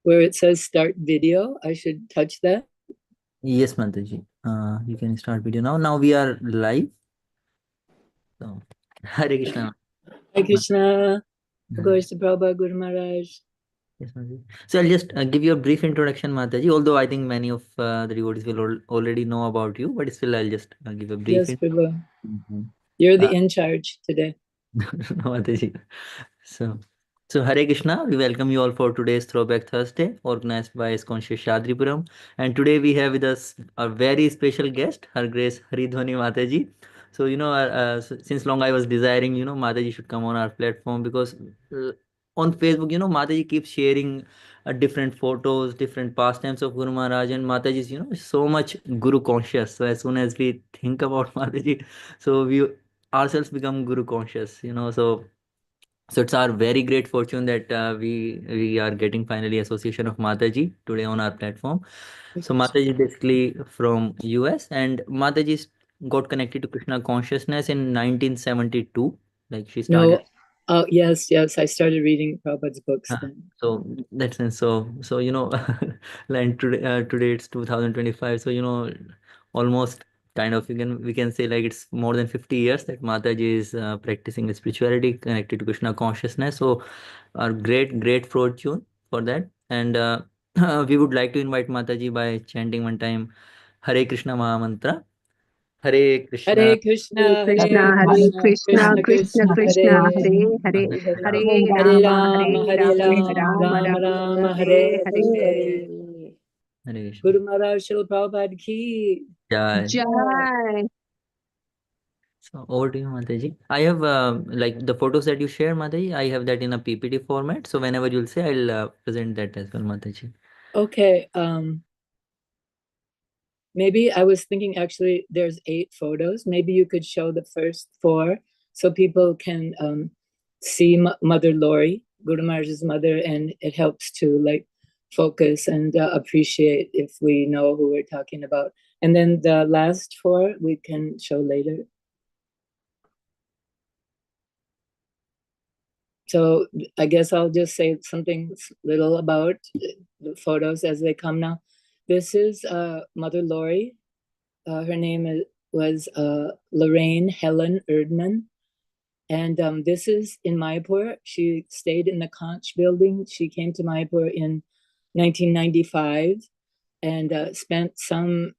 where it says start video. I should touch that. Yes, Mataji. You can start video now. Now we are live. So, Hare Krishna. Hare Krishna. Mhm. Glories to Prabhupada, Guru Maharaj. Yes, Mataji. So I'll just give you a brief introduction, Mataji. Although I think many of the devotees will already know about you, but still I'll just give a brief. Yes, Prabhu. Mhm. You're Uh, the in charge today. no, Mataji. So, so Hare Krishna, we welcome you all for today's Throwback Thursday, organized by Iskcon Seshadripuram. And today we have with us a very special guest, Her Grace Haridhvani Mataji. So, since long I was desiring, Mataji should come on our platform because on Facebook, Mataji keeps sharing different photos, different pastimes of Guru Maharaj, and Mataji is, so much Guru conscious. So as soon as we think about Mataji, so we ourselves become Guru conscious, so it's our very great fortune that we are getting finally association of Mataji today on our platform. So Mataji is basically from US, and Mataji got connected to Krishna consciousness in 1972. Like she started. No, oh, yes, yes. I started reading Prabhupada's books uh, then. so that's sense. So like today it's 2025. So almost kind of we can say like it's more than 50 years that Mataji is practicing spirituality connected to Krishna consciousness. So our great fortune for that. And we would like to invite Mataji by chanting one time Hare Krishna Maha Mantra. Hare Krishna. Hare Krishna, Krishna, Hare Hare Krishna, Krishna, Krishna Krishna Krishna, Krishna, Hare Hare Hare, Hare Hare, Hare Hare Rama, Hare Rama, Hare Rama, Rama, Rama Rama Rama, Hare Hare Hare. Hare. Hare Krishna. Guru Maharaj Srila Prabhupada ki. Jai. Jai. So over to you, Mataji. I have like the photos that you share, Mataji. I have that in a PPT format. So whenever you'll say, I'll present that as well, Mataji. Okay, maybe I was thinking actually there's 8 photos. Maybe you could show the first 4 so people can see Mother Lori, Guru Maharaj's mother, and it helps to like focus and appreciate if we know who we're talking about. And then the last 4 we can show later. So I guess I'll just say something little about the photos as they come now. This is Mother Lori. Her name was Lorraine Helen Erdman. And this is in Mayapur. She stayed in the Conch building. She came to Mayapur in 1995 and spent some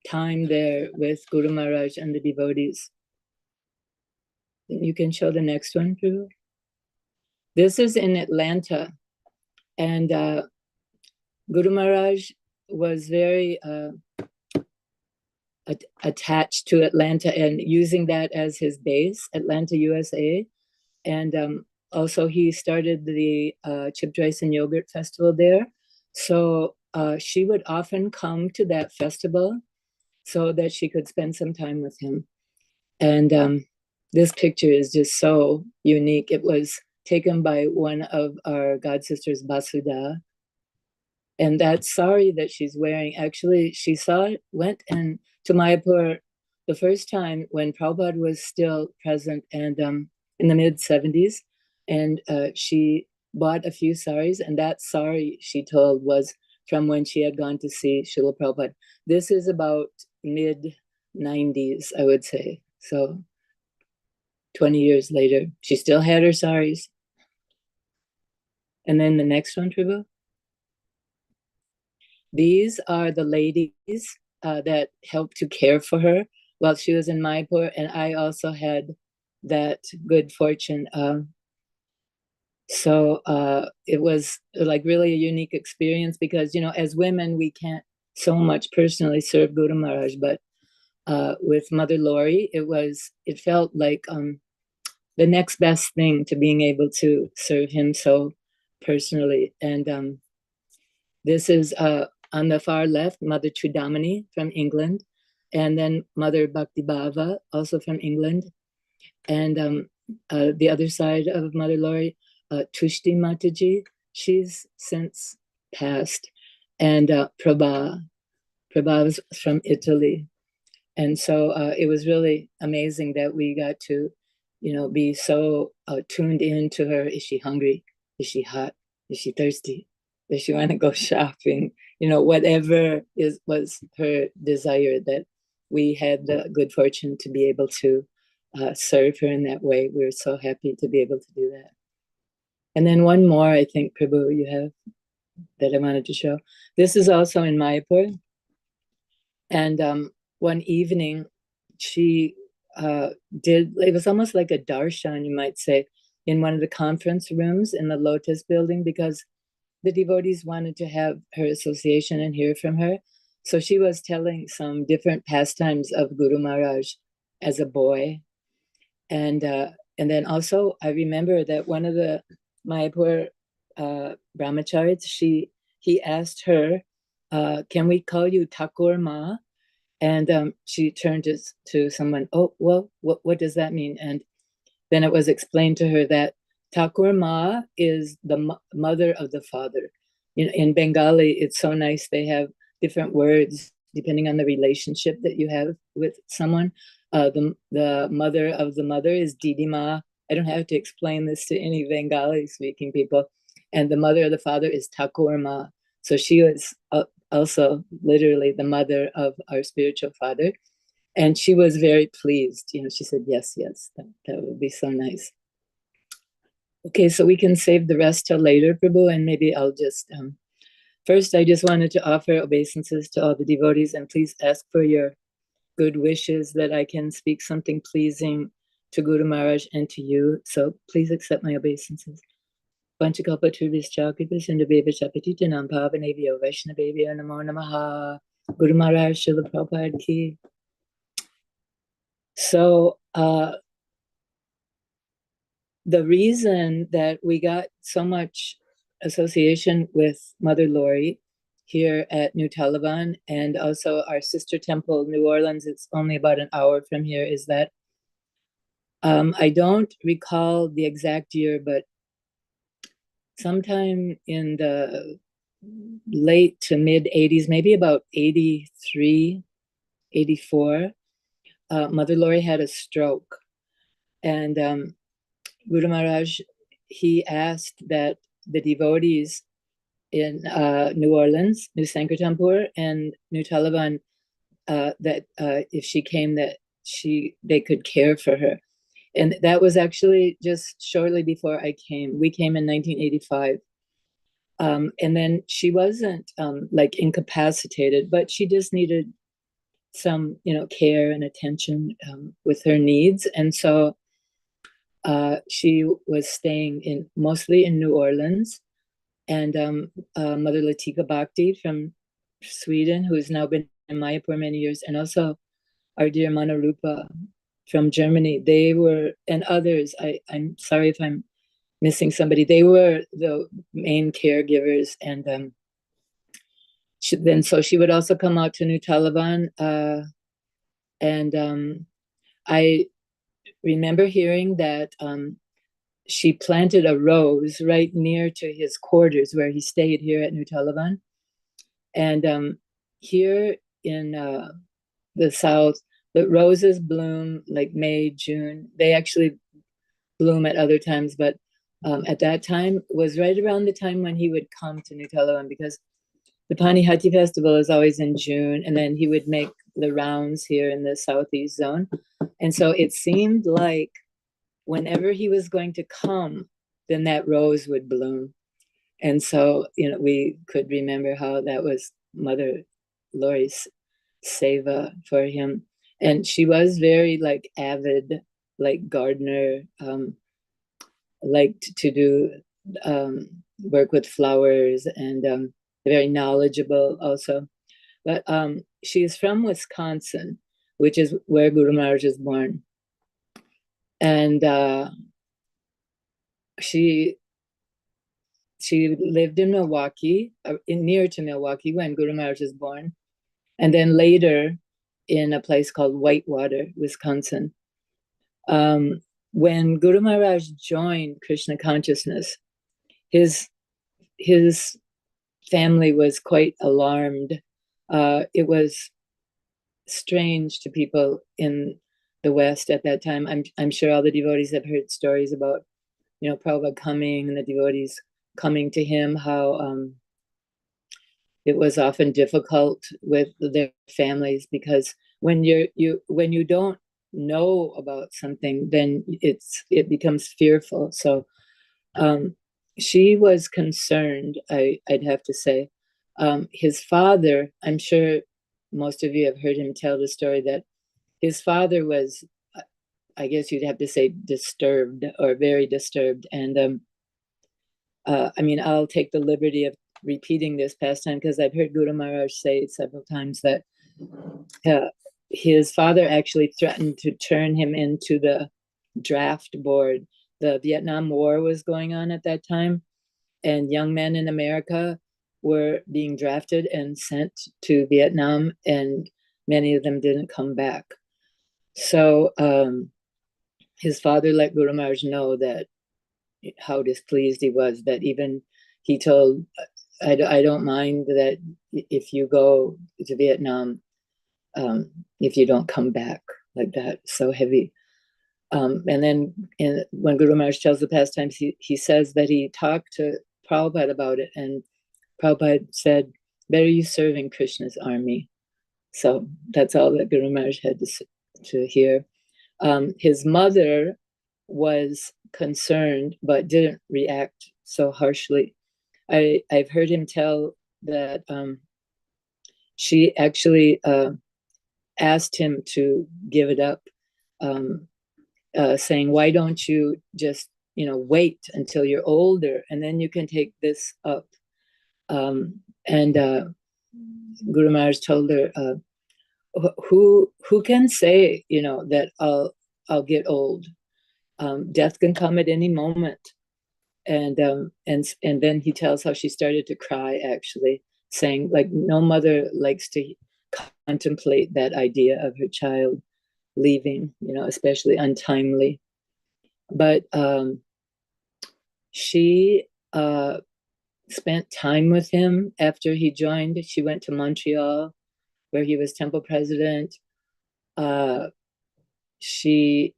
time there with Guru Maharaj and the devotees. You can show the next one, Drew. This is in Atlanta. And Guru Maharaj was very attached to Atlanta and using that as his base, Atlanta, USA. And also he started the Chip Rice and Yogurt Festival there. So she would often come to that festival so that she could spend some time with him. And this picture is just so unique. It was taken by one of our god sisters, Basuda. And that sari that she's wearing, actually, she went and to Mayapur the first time when Prabhupada was still present and in the mid 70s. And she bought a few saris, and that sari, she told, was from when she had gone to see Srila Prabhupada. This is about mid 90s, I would say. So 20 years later, she still had her saris. And then the next one, Tribhu. These are the ladies that helped to care for her while she was in Mayapur, and I also had that good fortune. So it was like really a unique experience because, as women, we can't so much personally serve Guru Maharaj, but with Mother Lori, it felt like the next best thing to being able to serve him so personally. And this is on the far left, Mother Chudamani from England, and then Mother Bhakti Bhava, also from England. And the other side of Mother Lori, Tushti Mataji, she's since passed, and Prabha was from Italy. And so it was really amazing that we got to, be so tuned in to her. Is she hungry? Is she hot? Is she thirsty? Does she want to go shopping? Whatever was her desire, that we had the good fortune to be able to serve her in that way. We're so happy to be able to do that. And then one more, I think, Prabhu, you have that I wanted to show. This is also in Mayapur. And one evening, she it was almost like a darshan, you might say, in one of the conference rooms in the Lotus building, because the devotees wanted to have her association and hear from her. So she was telling some different pastimes of Guru Maharaj as a boy. And then also, I remember that one of the Mayapur brahmacharis, he asked her, can we call you Thakur Ma? And she turned to someone, oh, well, what does that mean? And then it was explained to her that Thakur Ma is the mother of the father. In Bengali, it's so nice. They have different words depending on the relationship that you have with someone. The mother of the mother is Didi Ma. I don't have to explain this to any Bengali speaking people. And the mother of the father is Thakur Ma. So she was also literally the mother of our spiritual father. And she was very pleased. She said, yes, that would be so nice. Okay, so we can save the rest till later, Prabhu, and maybe I'll just, first I just wanted to offer obeisances to all the devotees, and please ask for your good wishes that I can speak something pleasing to Guru Maharaj and to you. So please accept my obeisances. Panchakalpatarubhyascha Kripasindhubhyascha Patitanam Pavanebhyo Vaishnavebhyo Namo Namaha. Guru Maharaj Srila Prabhupada ki. So the reason that we got so much association with Mother Laurie here at New Talavan, and also our sister temple, New Orleans, it's only about an hour from here, is that I don't recall the exact year, but sometime in the late to mid 80s, maybe about 83, 84, Mother Laurie had a stroke. And Guru Maharaj, he asked that the devotees in New Orleans, New Sankirtanpur, and New Talavan, that if she came, that they could care for her. And that was actually just shortly before I came. We came in 1985. And then she wasn't like incapacitated, but she just needed some, care and attention with her needs. And so she was staying mostly in New Orleans. And Mother Latika Bhakti from Sweden, who has now been in Mayapur many years, and also our dear Manarupa from Germany, they were, and others, I'm sorry if I'm missing somebody, they were the main caregivers. And so she would also come out to New Talavan. And I remember hearing that she planted a rose right near to his quarters where he stayed here at New Talavan. And here in the south, the roses bloom like May, June. They actually bloom at other times, but at that time was right around the time when he would come to New Talavan, because the Panihati festival is always in June, and then he would make the rounds here in the southeast zone. And so it seemed like whenever he was going to come, then that rose would bloom. And so, we could remember how that was Mother Laurie's seva for him. And she was very like avid, like gardener, liked to do work with flowers, and very knowledgeable also. But she's from Wisconsin, which is where Guru Maharaj was born. And she lived in Milwaukee, near to Milwaukee, when Guru Maharaj was born. And then later in a place called Whitewater, Wisconsin. When Guru Maharaj joined Krishna consciousness, his family was quite alarmed. It was strange to people in the West at that time. I'm sure all the devotees have heard stories about, Prabhupada coming and the devotees coming to him, how it was often difficult with their families, because when you don't know about something, then it becomes fearful. So she was concerned, I'd have to say. His father, I'm sure most of you have heard him tell the story that his father was, I guess you'd have to say, disturbed, or very disturbed. And I mean, I'll take the liberty of repeating this pastime, because I've heard Guru Maharaj say it several times, that his father actually threatened to turn him into the draft board. The Vietnam War was going on at that time, and young men in America were being drafted and sent to Vietnam, and many of them didn't come back. So his father let Guru Maharaj know that how displeased he was, that even he told, I don't mind that if you go to Vietnam, if you don't come back, like that, so heavy. And then when Guru Maharaj tells the pastimes, he says that he talked to Prabhupada about it, and Prabhupada said, better you serve in Krishna's army. So that's all that Guru Maharaj had to hear. His mother was concerned, but didn't react so harshly. I've heard him tell that she actually asked him to give it up, saying, why don't you just, wait until you're older, and then you can take this up. And Guru Maharaj told her, who can say, that I'll get old? Death can come at any moment. And then he tells how she started to cry, actually, saying, like, no mother likes to contemplate that idea of her child leaving, especially untimely. But she spent time with him after he joined. She went to Montreal, where he was temple president. She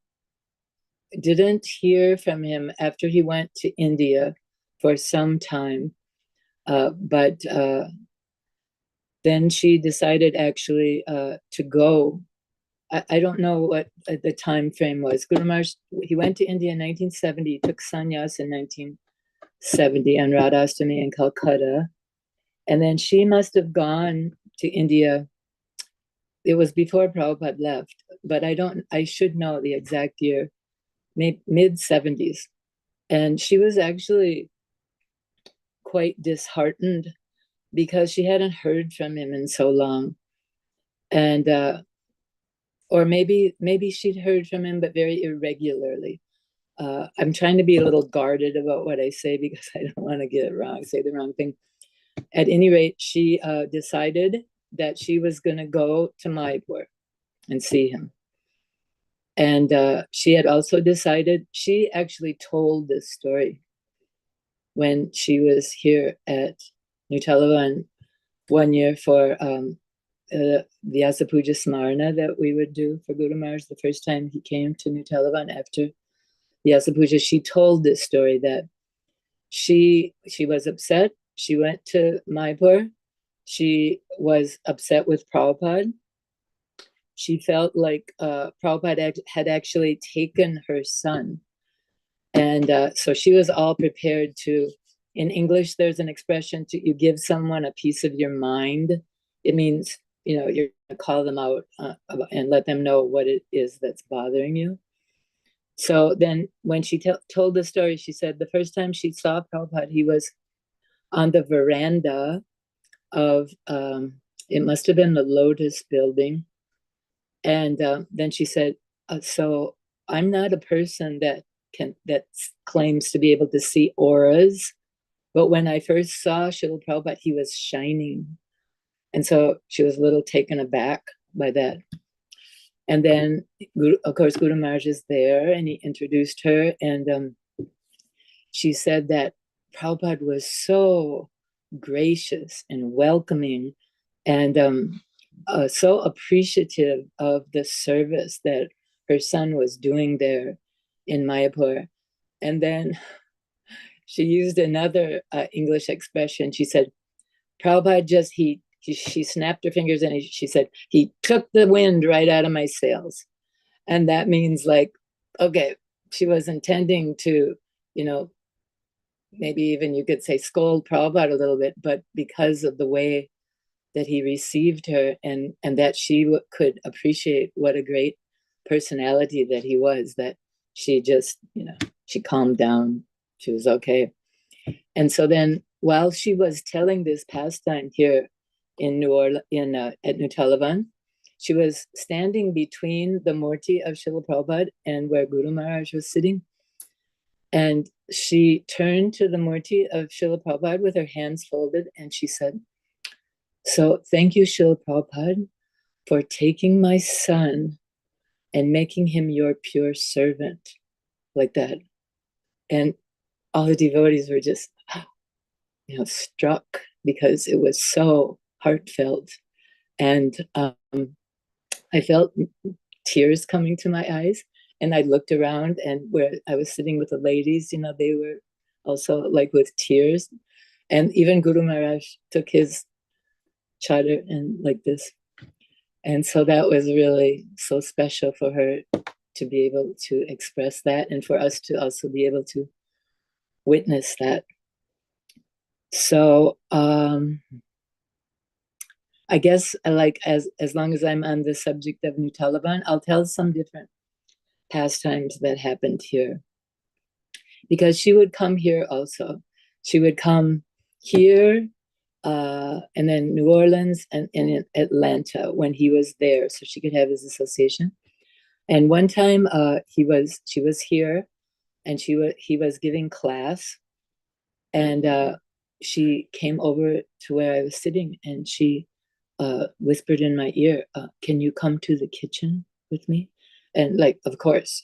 didn't hear from him after he went to India for some time. But then she decided actually to go. I don't know what the time frame was. Guru Maharaj, he went to India in 1970, took sannyas in 1970 on Radhastami in Calcutta. And then she must have gone to India. It was before Prabhupada left, but I should know the exact year, mid 70s. And she was actually quite disheartened because she hadn't heard from him in so long. And or maybe she'd heard from him, but very irregularly. I'm trying to be a little guarded about what I say, because I don't want to get it wrong, say the wrong thing. At any rate, she decided that she was going to go to Mayapur and see him. And she had also decided, she actually told this story when she was here at New Talavan one year for the Vyasa Puja Smarana that we would do for Guru Maharaj the first time he came to New Talavan after Vyasa Puja. She told this story that she was upset. She went to Mayapur. She was upset with Prabhupada. She felt like Prabhupada had actually taken her son. And so she was all prepared to, in English, there's an expression, you give someone a piece of your mind. It means, you're going to call them out and let them know what it is that's bothering you. So then when she told the story, she said the first time she saw Prabhupada, he was on the veranda of, it must have been the Lotus building. And then she said, so I'm not a person that claims to be able to see auras, but when I first saw Srila Prabhupada, he was shining. And so she was a little taken aback by that. And then, of course, Guru Maharaj is there, and he introduced her. And she said that Prabhupada was so gracious and welcoming, and so appreciative of the service that her son was doing there in Mayapur. And then she used another English expression. She said, Prabhupada just, she snapped her fingers and she said, he took the wind right out of my sails. And that means like, okay, she was intending to, maybe even you could say scold Prabhupada a little bit, but because of the way that he received her and that she could appreciate what a great personality that he was, that she just, she calmed down. She was okay. And so then while she was telling this pastime here in New Orleans, at New Talavan, she was standing between the Murti of Srila Prabhupada and where Guru Maharaj was sitting. And she turned to the Murti of Srila Prabhupada with her hands folded, and she said, so thank you, Srila Prabhupada, for taking my son and making him your pure servant, like that. And all the devotees were just, struck because it was so heartfelt. And I felt tears coming to my eyes. And I looked around, and where I was sitting with the ladies, they were also like with tears. And even Guru Maharaj took his chatter and like this. And so that was really so special for her to be able to express that, and for us to also be able to witness that. So I guess like as long as I'm on the subject of New Talavan, I'll tell some different pastimes that happened here. Because she would come here also. She would come here and then New Orleans and in Atlanta when he was there, so she could have his association. And one time she was here and he was giving class, and she came over to where I was sitting, and she whispered in my ear, can you come to the kitchen with me? And like, of course,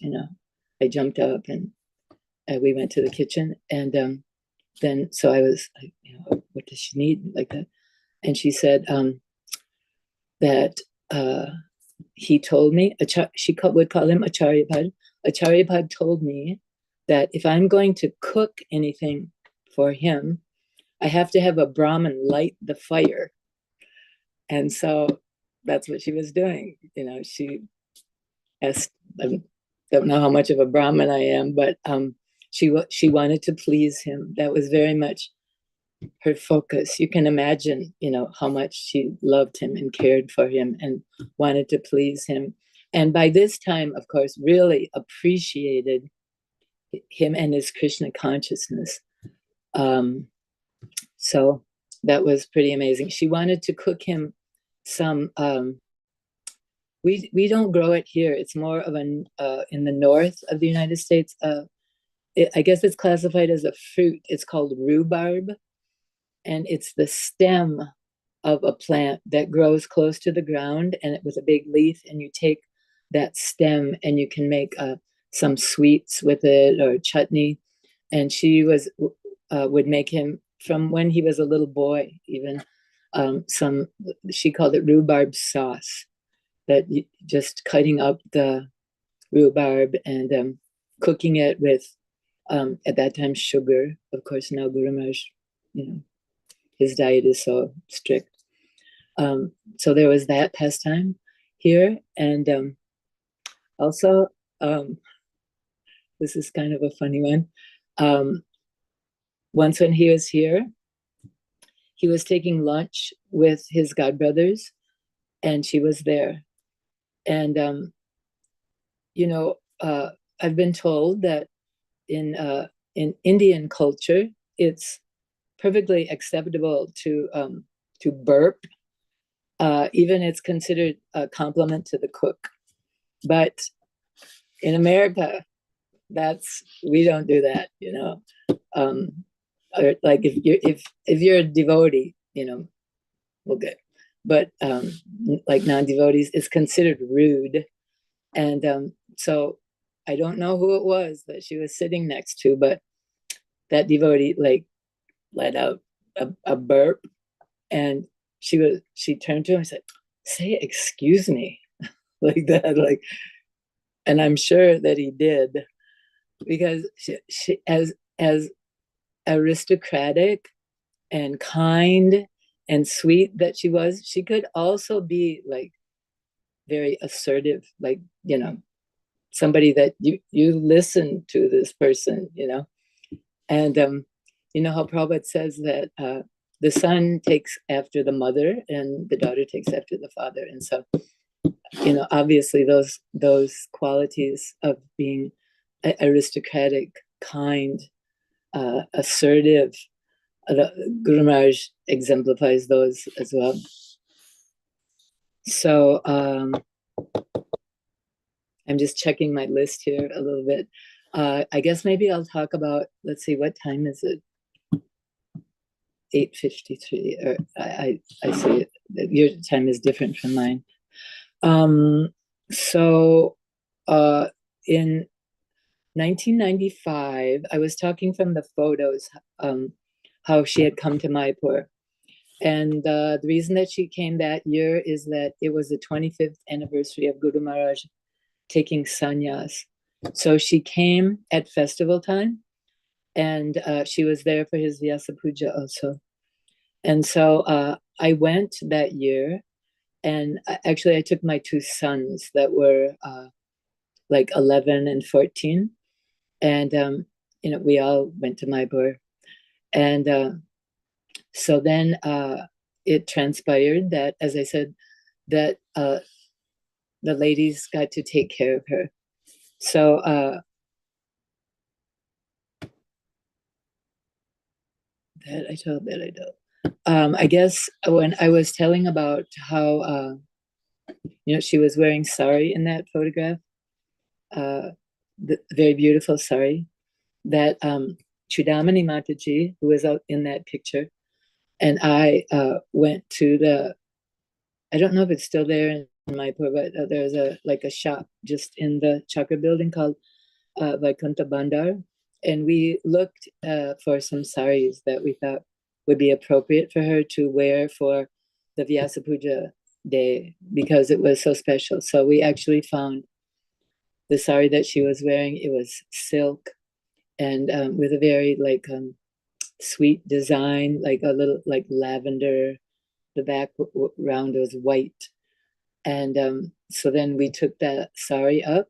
I jumped up and we went to the kitchen. And then, so I was like, what does she need? Like that. And she said that he told me, she would call him Acharyapad. Acharyapad told me that if I'm going to cook anything for him, I have to have a Brahman light the fire. And so that's what she was doing. She asked, I don't know how much of a Brahmin I am, but she wanted to please him. That was very much her focus. You can imagine, how much she loved him and cared for him and wanted to please him. And by this time, of course, really appreciated him and his Krishna consciousness. So that was pretty amazing. She wanted to cook him some, we don't grow it here. It's more of in the north of the United States. I guess it's classified as a fruit. It's called rhubarb. And it's the stem of a plant that grows close to the ground and with a big leaf. And you take that stem and you can make some sweets with it or chutney. And she would make him from when he was a little boy, even she called it rhubarb sauce, that just cutting up the rhubarb and cooking it with, at that time, sugar. Of course, now Guru Maharaj, his diet is so strict. So there was that pastime here. And also, this is kind of a funny one. Once when he was here, he was taking lunch with his godbrothers, and she was there. And, I've been told that in Indian culture, it's perfectly acceptable to burp. Even it's considered a compliment to the cook. But in America, we don't do that, like if you're a devotee, we'll get. But like non-devotees, it's considered rude. And so I don't know who it was that she was sitting next to, but that devotee like let out a burp, and she turned to him and said, say excuse me, like that, like. And I'm sure that he did, because she as aristocratic and kind and sweet that she was, she could also be like very assertive, like, somebody that you listen to this person, and you know how Prabhupada says that the son takes after the mother and the daughter takes after the father. And so, obviously those qualities of being aristocratic, kind, assertive, Guru Maharaj exemplifies those as well. So I'm just checking my list here a little bit. I guess maybe I'll talk about, let's see, what time is it? 8:53. Or I see it. Your time is different from mine. So in 1995, I was talking from the photos, how she had come to Mayapur. And the reason that she came that year is that it was the 25th anniversary of Guru Maharaj taking sannyas. So she came at festival time, and she was there for his Vyasa Puja also. And so I went that year, and actually I took my two sons that were like 11 and 14. And, we all went to Mayapur. And so then it transpired that, as I said, that the ladies got to take care of her. So I told. I guess when I was telling about how she was wearing sari in that photograph, the very beautiful sari, that Chudamani Mataji, who was out in that picture, and I went to I don't know if it's still there in Mayapur, but there's a shop just in the Chakra building called Vaikuntha Bandar, and we looked for some saris that we thought would be appropriate for her to wear for the Vyasa Puja day, because it was so special. So we actually found the sari that she was wearing. It was silk, and with a very sweet design, like a little like lavender. The background was white. And so then we took that sari up,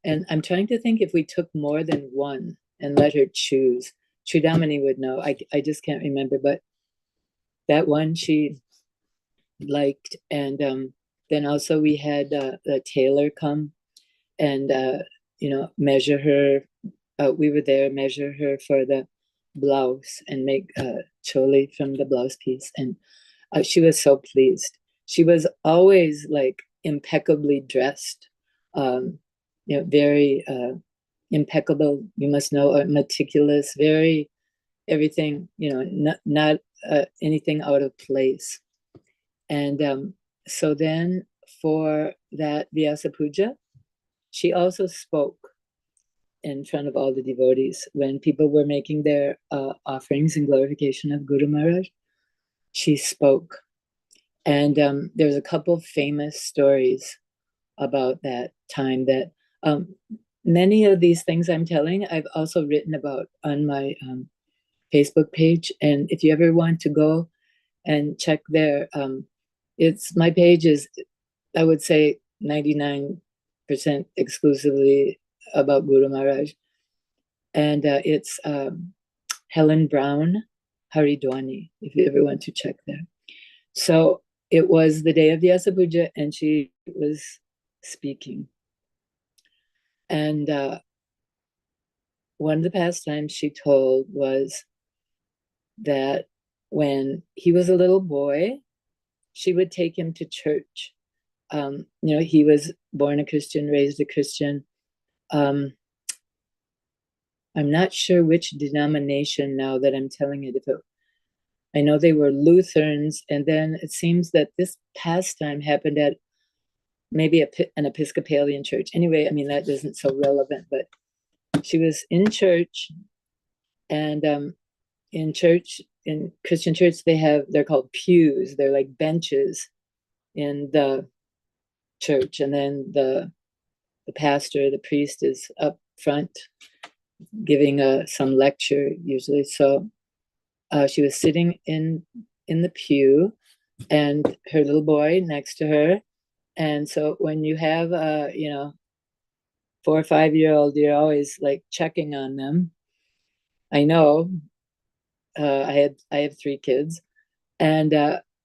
and I'm trying to think if we took more than one and let her choose. Chudamani would know. I just can't remember, but that one she liked. And then also we had the tailor come and measure her. We were there, measure her for the blouse and make choli from the blouse piece. And she was so pleased. She was always like impeccably dressed, very impeccable, you must know, meticulous, very everything, not anything out of place. And so then for that Vyasa Puja, she also spoke in front of all the devotees when people were making their offerings in glorification of Guru Maharaj. She spoke. And there's a couple famous stories about that time that many of these things I'm telling, I've also written about on my Facebook page. And if you ever want to go and check there, my page is, I would say, 99% exclusively about Guru Maharaj. And it's Helen Brown Haridhvani, if you ever want to check there. So it was the day of Vyasa Puja, and she was speaking. And one of the pastimes she told was that when he was a little boy, she would take him to church. He was born a Christian, raised a Christian. I'm not sure which denomination now that I'm telling it. I know they were Lutherans, and then it seems that this pastime happened at maybe an Episcopalian church. Anyway, I mean, that isn't so relevant, but she was in church, and in Christian church, they're called pews. They're like benches in the church, and then the pastor, the priest, is up front giving some lecture usually. So she was sitting in the pew, and her little boy next to her. And so when you have 4 or 5-year-old, you're always like checking on them. I know. I have 3 kids, and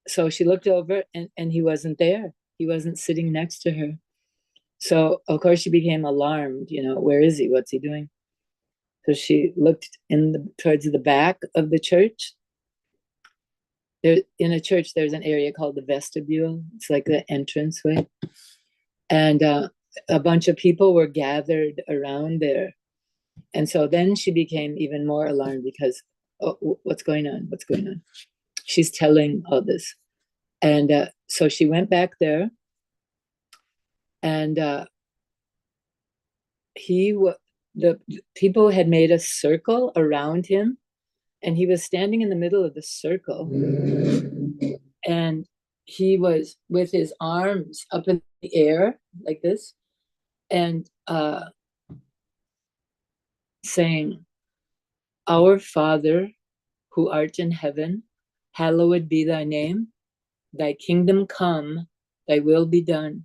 so she looked over, and he wasn't there. He wasn't sitting next to her. So of course she became alarmed. Where is he? What's he doing? So she looked towards the back of the church. In a church, there's an area called the vestibule. It's like the entranceway, and a bunch of people were gathered around there. And so then she became even more alarmed because, oh, what's going on? What's going on? She's telling all this. And so she went back there, and the people had made a circle around him, and he was standing in the middle of the circle, and he was with his arms up in the air like this, and saying, "Our Father, who art in heaven, hallowed be thy name. Thy kingdom come, thy will be done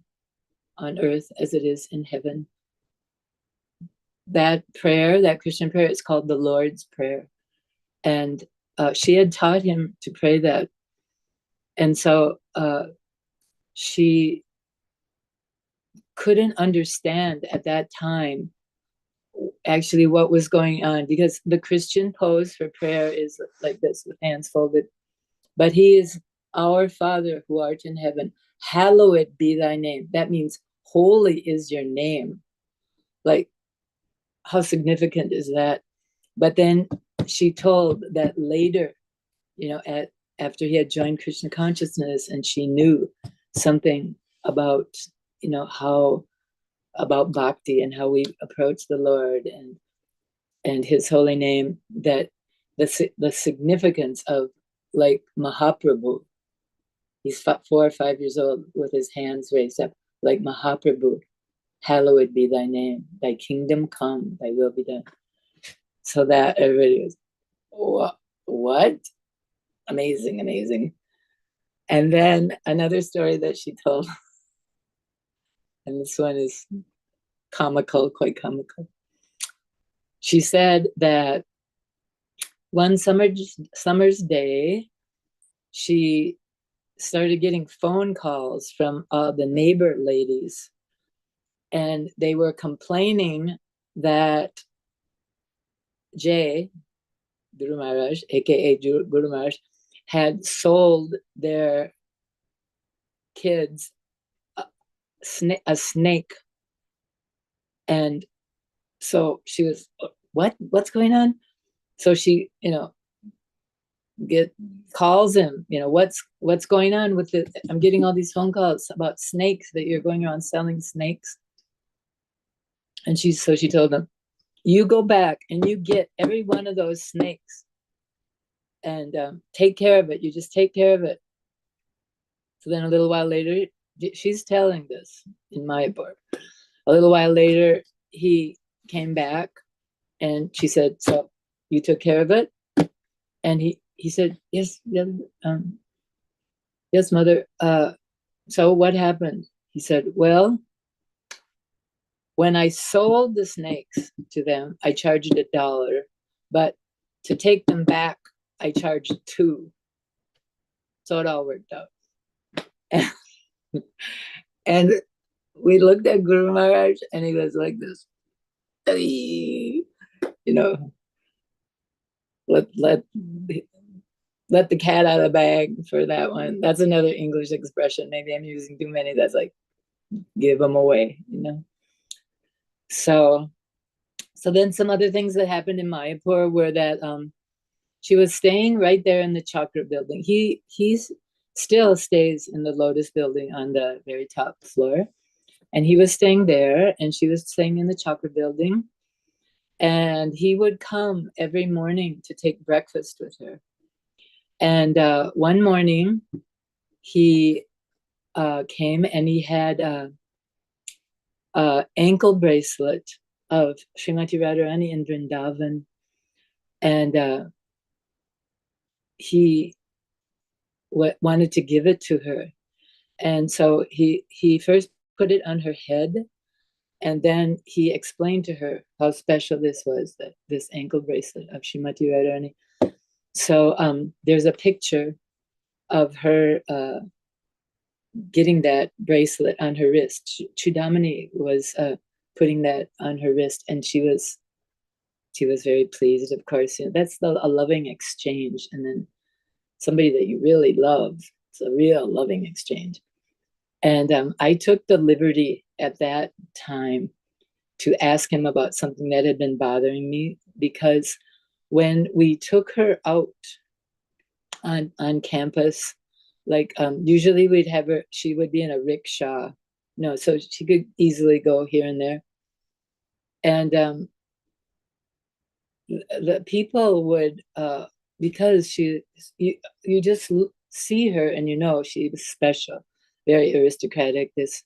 on earth as it is in heaven." That prayer, that Christian prayer, is called the Lord's Prayer. And she had taught him to pray that. And so she couldn't understand at that time actually what was going on, because the Christian pose for prayer is like this, with hands folded. But he is, "Our Father who art in heaven, hallowed be thy name." That means holy is your name. Like, how significant is that? But then she told that later, after he had joined Krishna consciousness, and she knew something about, how about bhakti and how we approach the Lord and his holy name, that the significance of, like, Mahaprabhu, he's 4 or 5 years old with his hands raised up, like Mahaprabhu, "Hallowed be thy name, thy kingdom come, thy will be done." So that everybody was, what? Amazing, amazing. And then another story that she told, and this one is comical, quite comical. She said that one summer's day, she started getting phone calls from the neighbor ladies, and they were complaining that Jay, Guru Maharaj, aka Guru Maharaj, had sold their kids a snake. And so she was, what's going on? So she, calls him, what's going on with it? I'm getting all these phone calls about snakes, that you're going around selling snakes. And she told him, "You go back and you get every one of those snakes and take care of it. You just take care of it." So then a little while later, she's telling this in Mayapur. A little while later, he came back, and she said, "So you took care of it?" And he said, "Yes, yes, mother. So what happened?" He said, "Well, when I sold the snakes to them, I charged $1, but to take them back, I charged $2. So it all worked out." And we looked at Guru Maharaj, and he was like this, let the cat out of the bag for that one. That's another English expression. Maybe I'm using too many. That's like, give them away, So then some other things that happened in Mayapur were that she was staying right there in the Chakra building. He's still stays in the Lotus building on the very top floor. And he was staying there, and she was staying in the Chakra building. And he would come every morning to take breakfast with her. And one morning, he came, and he had a ankle bracelet of Srimati Radharani in Vrindavan. And he wanted to give it to her. And so he first put it on her head, and then he explained to her how special this was, that this ankle bracelet of Srimati Radharani. So there's a picture of her getting that bracelet on her wrist. Chudamani was putting that on her wrist, and she was very pleased, of course. That's a loving exchange. And then somebody that you really love, it's a real loving exchange. And I took the liberty at that time to ask him about something that had been bothering me, because when we took her out on campus, like usually we'd have her, she would be in a rickshaw. No, so she could easily go here and there. And the people would, because you just see her and she was special, very aristocratic, this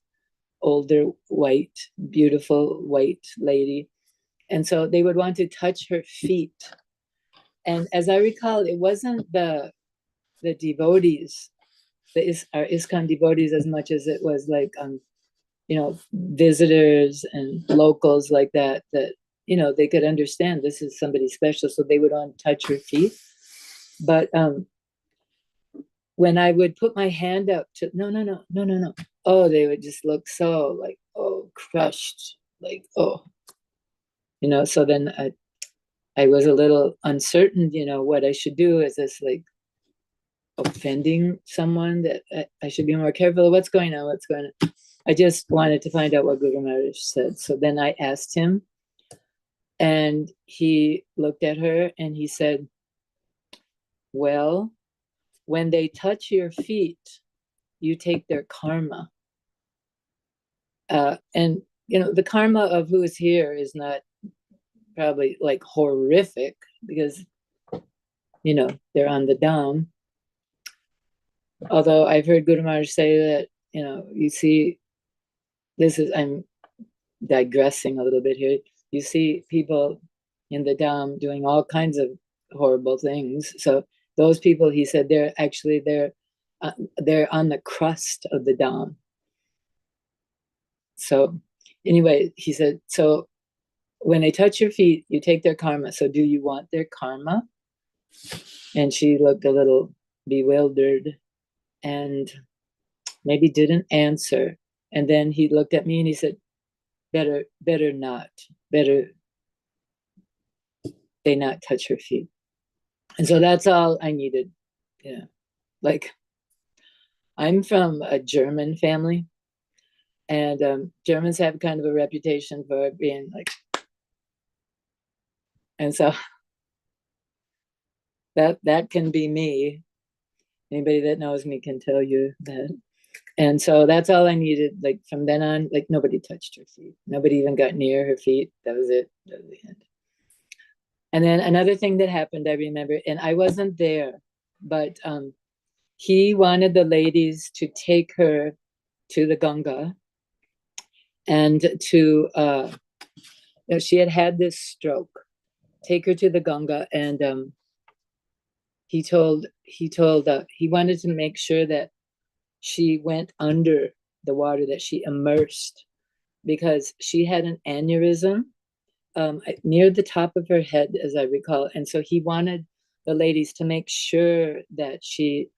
older white, beautiful white lady. And so they would want to touch her feet. And as I recall, it wasn't the devotees, our Iskcon devotees, as much as it was like visitors and locals like that they could understand this is somebody special, so they would want to touch her feet. But when I would put my hand up to no, oh, they would just look so like, oh, crushed, like, oh, so then I was a little uncertain, what I should do. Is this like offending someone, that I should be more careful of what's going on? I just wanted to find out what Guru Maharaj said. So then I asked him, and he looked at her and he said, well, when they touch your feet, you take their karma. And the karma of who is here is not probably like horrific, because they're on the down. Although I've heard Guru Maharaj say that, you see, I'm digressing a little bit here. You see people in the Dham doing all kinds of horrible things. So those people, he said, they're on the crust of the Dham. So anyway, he said, so when they touch your feet, you take their karma. So do you want their karma? And she looked a little bewildered and maybe didn't answer. And then he looked at me and he said, better not. Better they not touch her feet. And so that's all I needed. Like, I'm from a German family, and Germans have kind of a reputation for being like, and so that can be me. Anybody that knows me can tell you that. And so that's all I needed. Like, from then on, like, nobody touched her feet. Nobody even got near her feet. That was it. That was the end. And then another thing that happened, I remember, and I wasn't there, but he wanted the ladies to take her to the Ganga, and to, she had this stroke, take her to the Ganga. And he wanted to make sure that she went under the water, that she immersed, because she had an aneurysm near the top of her head, as I recall. And so he wanted the ladies to make sure that she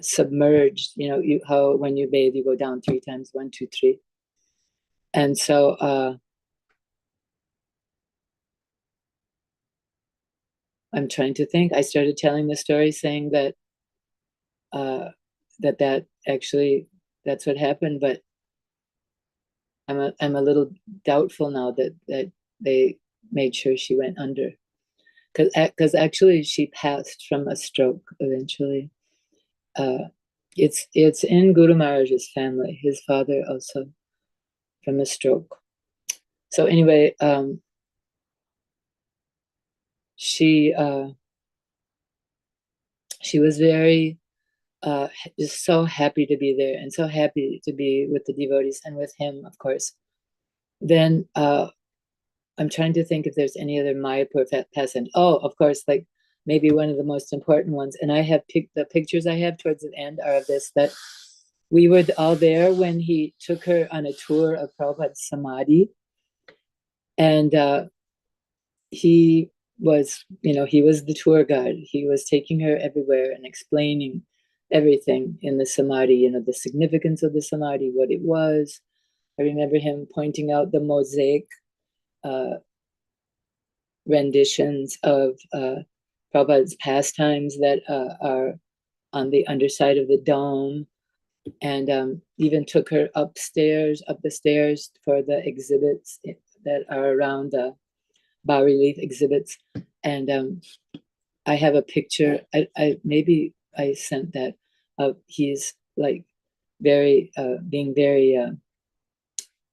submerged, how when you bathe, you go down 3 times, 1, 2, 3. And so I'm trying to think. I started telling the story, saying that that actually, that's what happened. But I'm a little doubtful now that they made sure she went under, because actually she passed from a stroke eventually. It's in Guru Maharaj's family, his father also from a stroke. So anyway, she was very just so happy to be there, and so happy to be with the devotees and with him, of course. Then I'm trying to think if there's any other Mayapur past. Oh, of course, like maybe one of the most important ones. And I have picked the pictures I have towards the end are of this, that we were all there when he took her on a tour of Prabhupada's Samadhi. And he was, he was the tour guide. He was taking her everywhere and explaining everything in the Samadhi, the significance of the Samadhi, what it was. I remember him pointing out the mosaic renditions of Prabhupada's pastimes that are on the underside of the dome, and even took her up the stairs for the exhibits that are around the bas-relief exhibits. And I have a picture, I maybe I sent that, he's like very, being very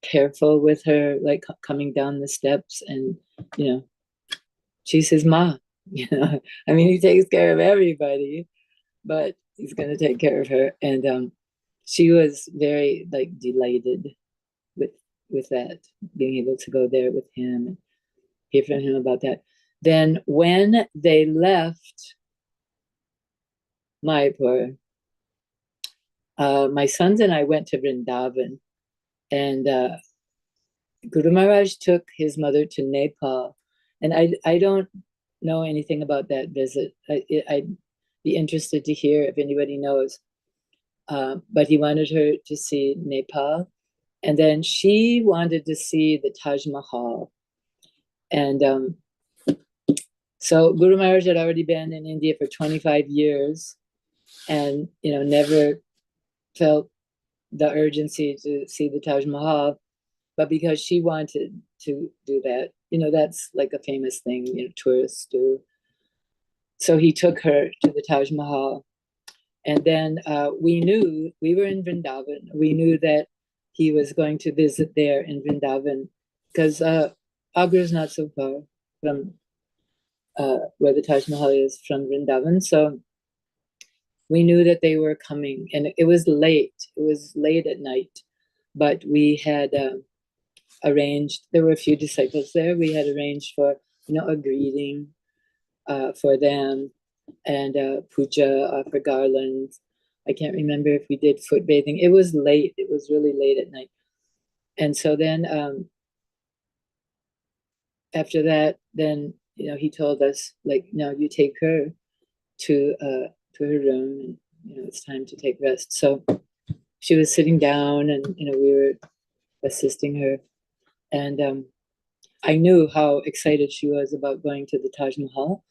careful with her, like coming down the steps, and, she's his ma, I mean, he takes care of everybody, but he's going to take care of her. And she was very like delighted with that, being able to go there with him and hear from him about that. Then when they left Mayapur, my sons and I went to Vrindavan, and Guru Maharaj took his mother to Nepal. And I don't know anything about that visit. I'd be interested to hear if anybody knows. But he wanted her to see Nepal. And then she wanted to see the Taj Mahal. And so Guru Maharaj had already been in India for 25 years and, never felt the urgency to see the Taj Mahal. But because she wanted to do that, that's like a famous thing, tourists do. So he took her to the Taj Mahal. And then we knew, we were in Vrindavan, we knew that he was going to visit there in Vrindavan, because Agra is not so far from where the Taj Mahal is from Vrindavan. So we knew that they were coming, and it was late. It was late at night, but we had arranged, there were a few disciples there. We had arranged for, a greeting for them, and puja, offer garlands. I can't remember if we did foot bathing. It was late. It was really late at night. And so then after that, then, he told us, like, no, you take her to her room, and, it's time to take rest. So she was sitting down, and, we were assisting her. And I knew how excited she was about going to the Taj Mahal.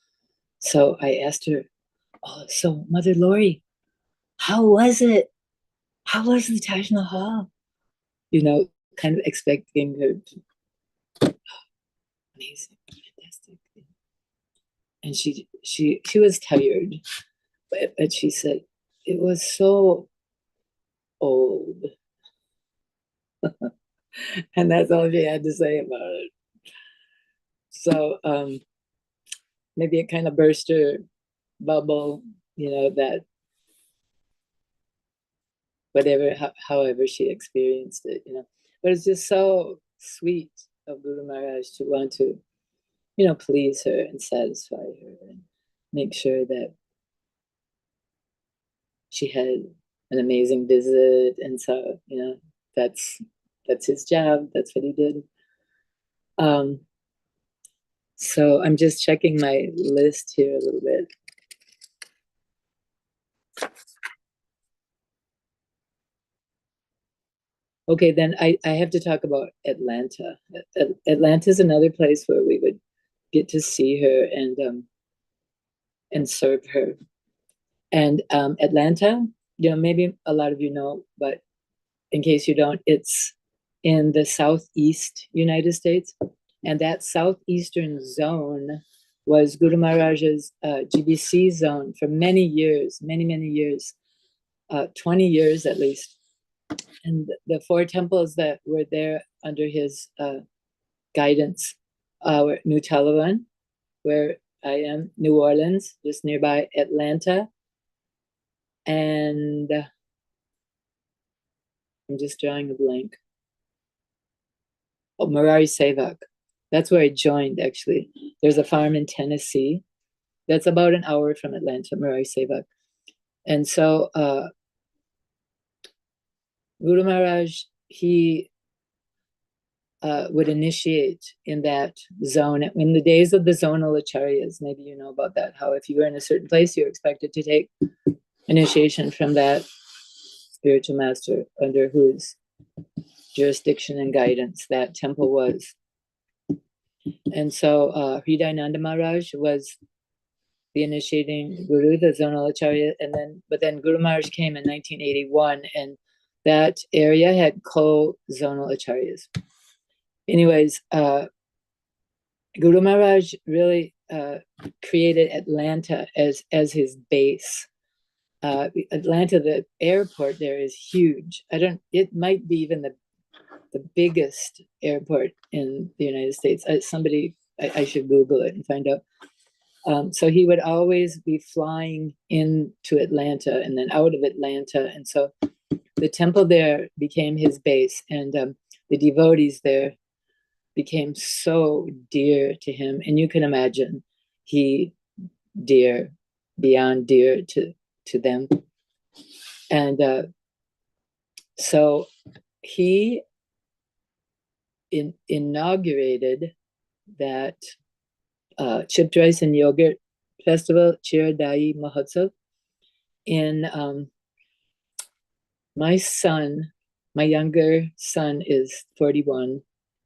So I asked her, oh, so Mother Laurie, how was it? How was the Taj Mahal? Kind of expecting her to, oh, amazing, fantastic. And she was tired, but she said, it was so old. And that's all she had to say about it. So maybe it kind of burst her bubble, that whatever, however she experienced it, But it's just so sweet of Guru Maharaj to want to, please her and satisfy her and make sure that she had an amazing visit. And so, that's his job. That's what he did. So I'm just checking my list here a little bit. Okay, then I have to talk about Atlanta. Atlanta is another place where we would get to see her and serve her. And Atlanta, maybe a lot of you know, but in case you don't, it's in the southeast United States. And that southeastern zone was Guru Maharaj's GBC zone for many years, many years, 20 years at least. And the four temples that were there under his guidance were New Talavan, where I am, New Orleans, just nearby Atlanta, and I'm just drawing a blank. Oh, Murari Sevak. That's where I joined, actually. There's a farm in Tennessee That's about an hour from Atlanta, Marai Sevak. And so Guru Maharaj, he would initiate in that zone. In the days of the zonal acharyas, maybe you know about that, how if you were in a certain place, you're expected to take initiation from that spiritual master under whose jurisdiction and guidance that temple was. And so Hridayananda Maharaj was the initiating guru, the zonal acharya, but then Guru Maharaj came in 1981, and that area had co-zonal acharyas. Anyways, Guru Maharaj really created Atlanta as his base. Atlanta, the airport there is huge. It might be even the biggest airport in the United States. I should Google it and find out. So he would always be flying into Atlanta and then out of Atlanta. And so the temple there became his base, and the devotees there became so dear to him. And you can imagine beyond dear to them. And so he inaugurated that Chipped Rice and Yogurt Festival, Chiradai Mahotsav, in my younger son is 41,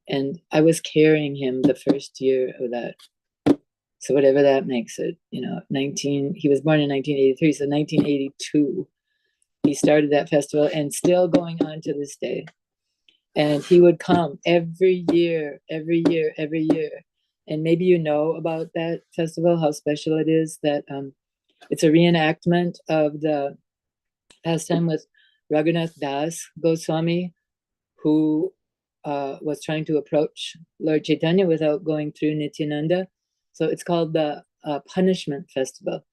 and I was carrying him the first year of that. So whatever that makes it, he was born in 1983, so 1982, he started that festival, and still going on to this day. And he would come every year. And maybe you know about that festival, how special it is, that it's a reenactment of the pastime with Raghunath Das Goswami, who was trying to approach Lord Chaitanya without going through Nityananda. So it's called the Punishment Festival,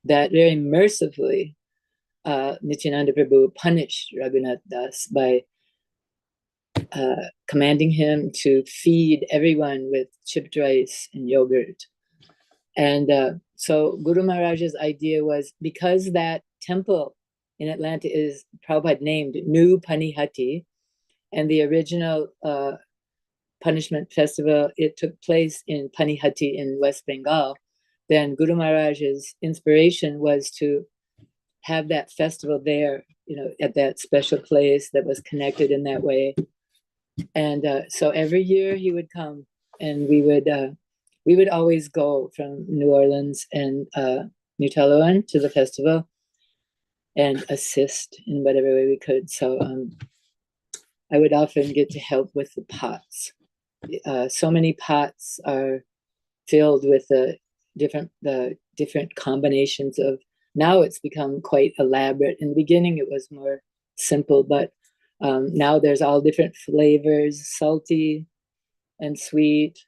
that very mercifully Nityananda Prabhu punished Raghunath Das by commanding him to feed everyone with chipped rice and yogurt. And so Guru Maharaj's idea was, because that temple in Atlanta is Prabhupada named New Panihati, and the original punishment festival, it took place in Panihati in West Bengal, then Guru Maharaj's inspiration was to have that festival there, at that special place that was connected in that way. And so every year he would come, and we would always go from New Orleans and New Talavan to the festival and assist in whatever way we could. So I would often get to help with the pots. So many pots are filled with the different combinations of. Now it's become quite elaborate. In the beginning, it was more simple, but now there's all different flavors, salty and sweet,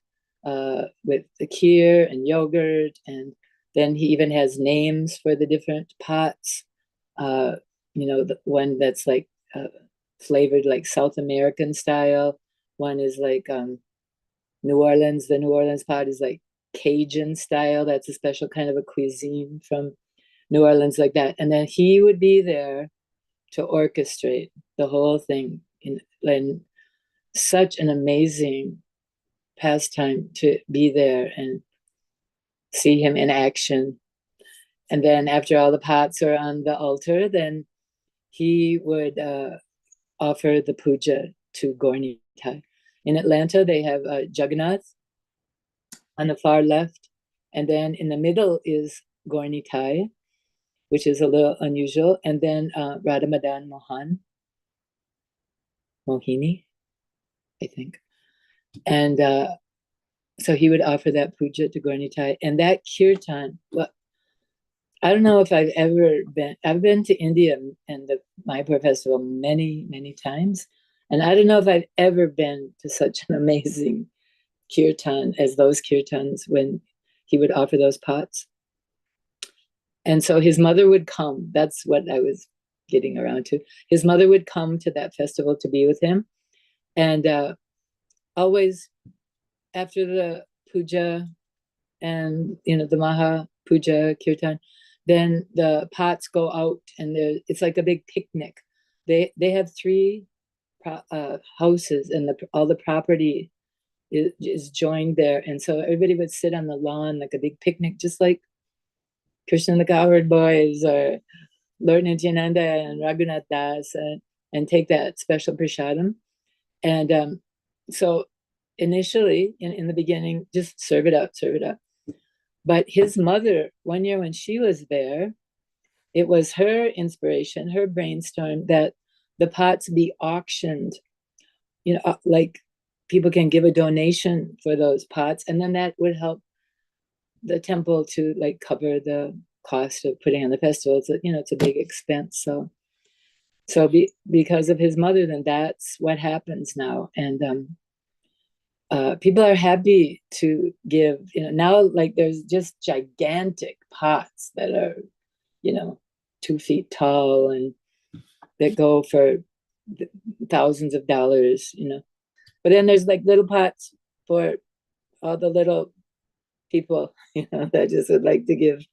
with the kheer and yogurt. And then he even has names for the different pots. The one that's like flavored like South American style. One is like New Orleans. The New Orleans pot is like Cajun style. That's a special kind of a cuisine from New Orleans, like that. And then he would be there to orchestrate the whole thing in such an amazing pastime to be there and see him in action. And then after all the pots are on the altar, then he would offer the puja to Gaur-Nitai. In Atlanta, they have Jagannath on the far left, and then in the middle is Gaur-Nitai, which is a little unusual, and then Radha Madan Mohini, I think. And so he would offer that puja to Gaur-Nitai. And that kirtan, well, I don't know if I've been to India and the Mayapur festival many, many times. And I don't know if I've ever been to such an amazing kirtan as those kirtans when he would offer those pots. And so his mother would come. That's what I was getting around to. His mother would come to that festival to be with him. And always after the puja and, the Maha puja, kirtan, then the pots go out and it's like a big picnic. They have three houses, and all the property is joined there. And so everybody would sit on the lawn like a big picnic, just like Krishna and the Cowherd Boys or Lord Nityananda and Raghunath Das, and take that special prasadam. And so initially, in the beginning, just serve it up. But his mother, one year when she was there, it was her inspiration, her brainstorm, that the pots be auctioned, like people can give a donation for those pots, and then that would help the temple to like cover the cost of putting on the festival. It's a big expense. So because of his mother, then that's what happens now. And people are happy to give, now, like there's just gigantic pots that are 2 feet tall and that go for thousands of dollars, but then there's like little pots for all the little people, that just would like to give,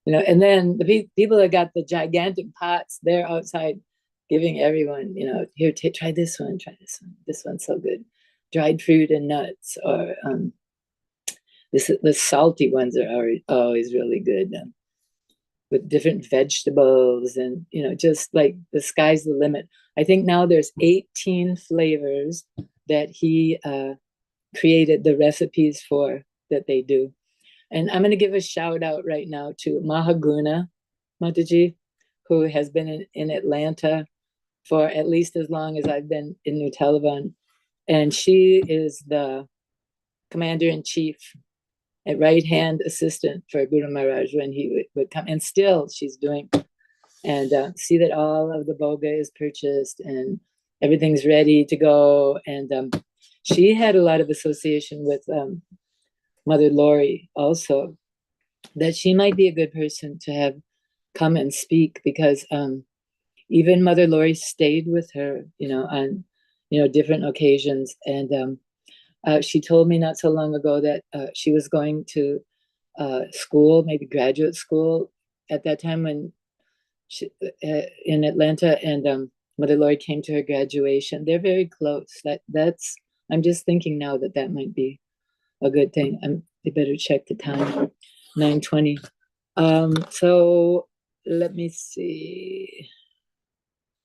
and then the people that got the gigantic pots, they're outside giving everyone, here, try this one, this one's so good, dried fruit and nuts, or the salty ones are always really good, with different vegetables, and just like the sky's the limit. I think now there's 18 flavors that he created the recipes for, that they do. And I'm going to give a shout out right now to Mahaguna Mataji, who has been in Atlanta for at least as long as I've been in New Talavan. And she is the commander-in-chief and right-hand assistant for Guru Maharaj when he would come. And still she's doing, and see that all of the boga is purchased and everything's ready to go. And she had a lot of association with Mother Laurie also, that she might be a good person to have come and speak, because even Mother Laurie stayed with her, on different occasions. And she told me not so long ago that she was going to school, maybe graduate school, at that time when she, in Atlanta, and Mother Laurie came to her graduation. They're very close. That's I'm just thinking now that might be a good thing. I better check the time. 9:20. So let me see.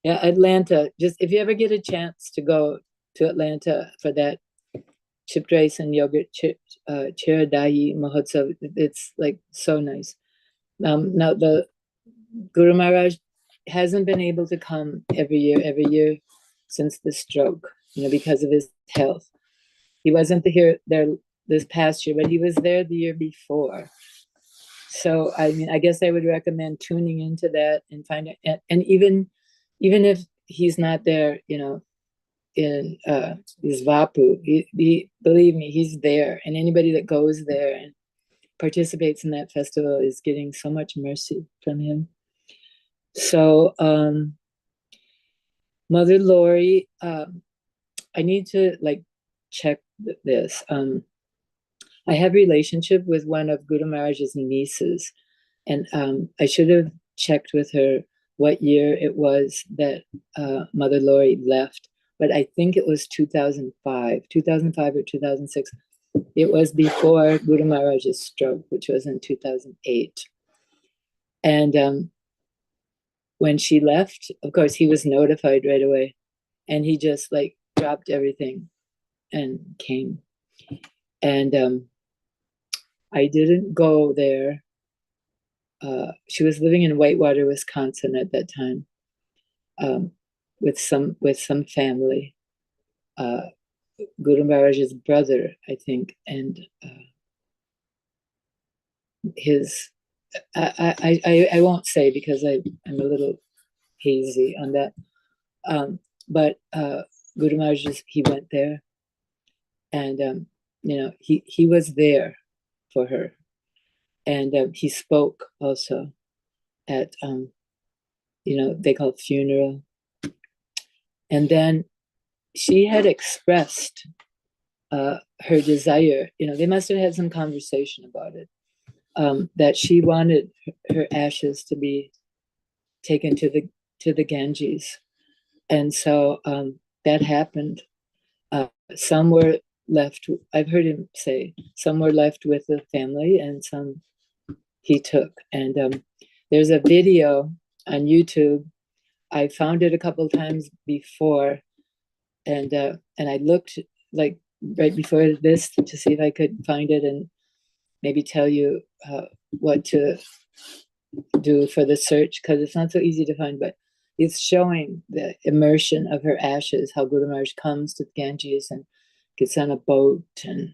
Yeah, Atlanta. Just if you ever get a chance to go to Atlanta for that chipped rice and yogurt Chiradahi Mahotsav, it's like so nice. Now the Guru Maharaj hasn't been able to come every year since the stroke, because of his health. He wasn't there this past year, but he was there the year before. So I guess I would recommend tuning into that and find it. And even if he's not there, in his Vapu, believe me, he's there. And anybody that goes there and participates in that festival is getting so much mercy from him. So Mother Laurie, I need to check this. I have relationship with one of Guru Maharaj's nieces, and I should have checked with her what year it was that Mother Laurie left, but I think it was 2005 or 2006. It was before Guru Maharaj's stroke, which was in 2008. And when she left, of course, he was notified right away, and he just dropped everything and came. And I didn't go there. She was living in Whitewater, Wisconsin at that time, with some family. Guru Maharaj's brother, I think, and his. I won't say because I'm a little hazy on that. But Guru Maharaj, he went there, and he was there for her, and he spoke also at they call it funeral. And then she had expressed her desire. They must have had some conversation about it. that she wanted her ashes to be taken to the Ganges. And so that happened. Some were left, I've heard him say, some were left with the family and some he took. And there's a video on YouTube. I found it a couple times before, and I looked like right before this to see if I could find it and maybe tell you what to do for the search, because it's not so easy to find, but it's showing the immersion of her ashes, how Guru Maharaj comes to the Ganges and gets on a boat, and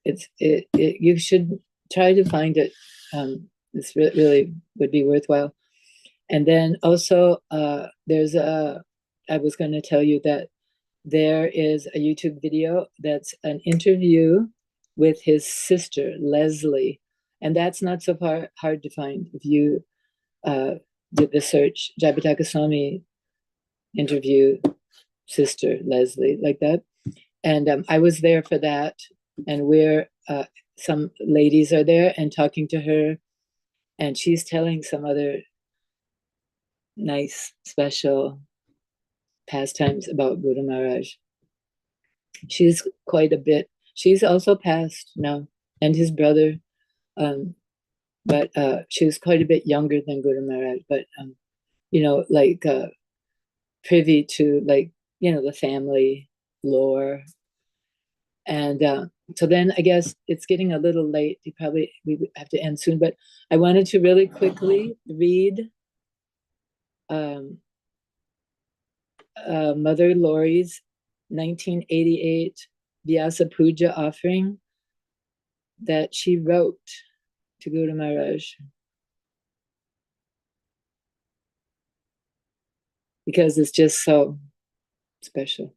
you should try to find it. This really would be worthwhile. And then also I was going to tell you that there is a YouTube video that's an interview with his sister, Leslie. And that's not so hard to find. If you did the search, Jayapataka Swami interview sister, Leslie, like that. And I was there for that. And some ladies are there and talking to her. And she's telling some other nice, special pastimes about Guru Maharaj. She's quite a bit. She's also passed now, and his brother. But she was quite a bit younger than Guru Maharaj. But like privy to the family lore. And so then I guess it's getting a little late. We have to end soon. But I wanted to really quickly read Mother Laurie's 1988 Vyasa Puja offering that she wrote to Guru Maharaj, because it's just so special.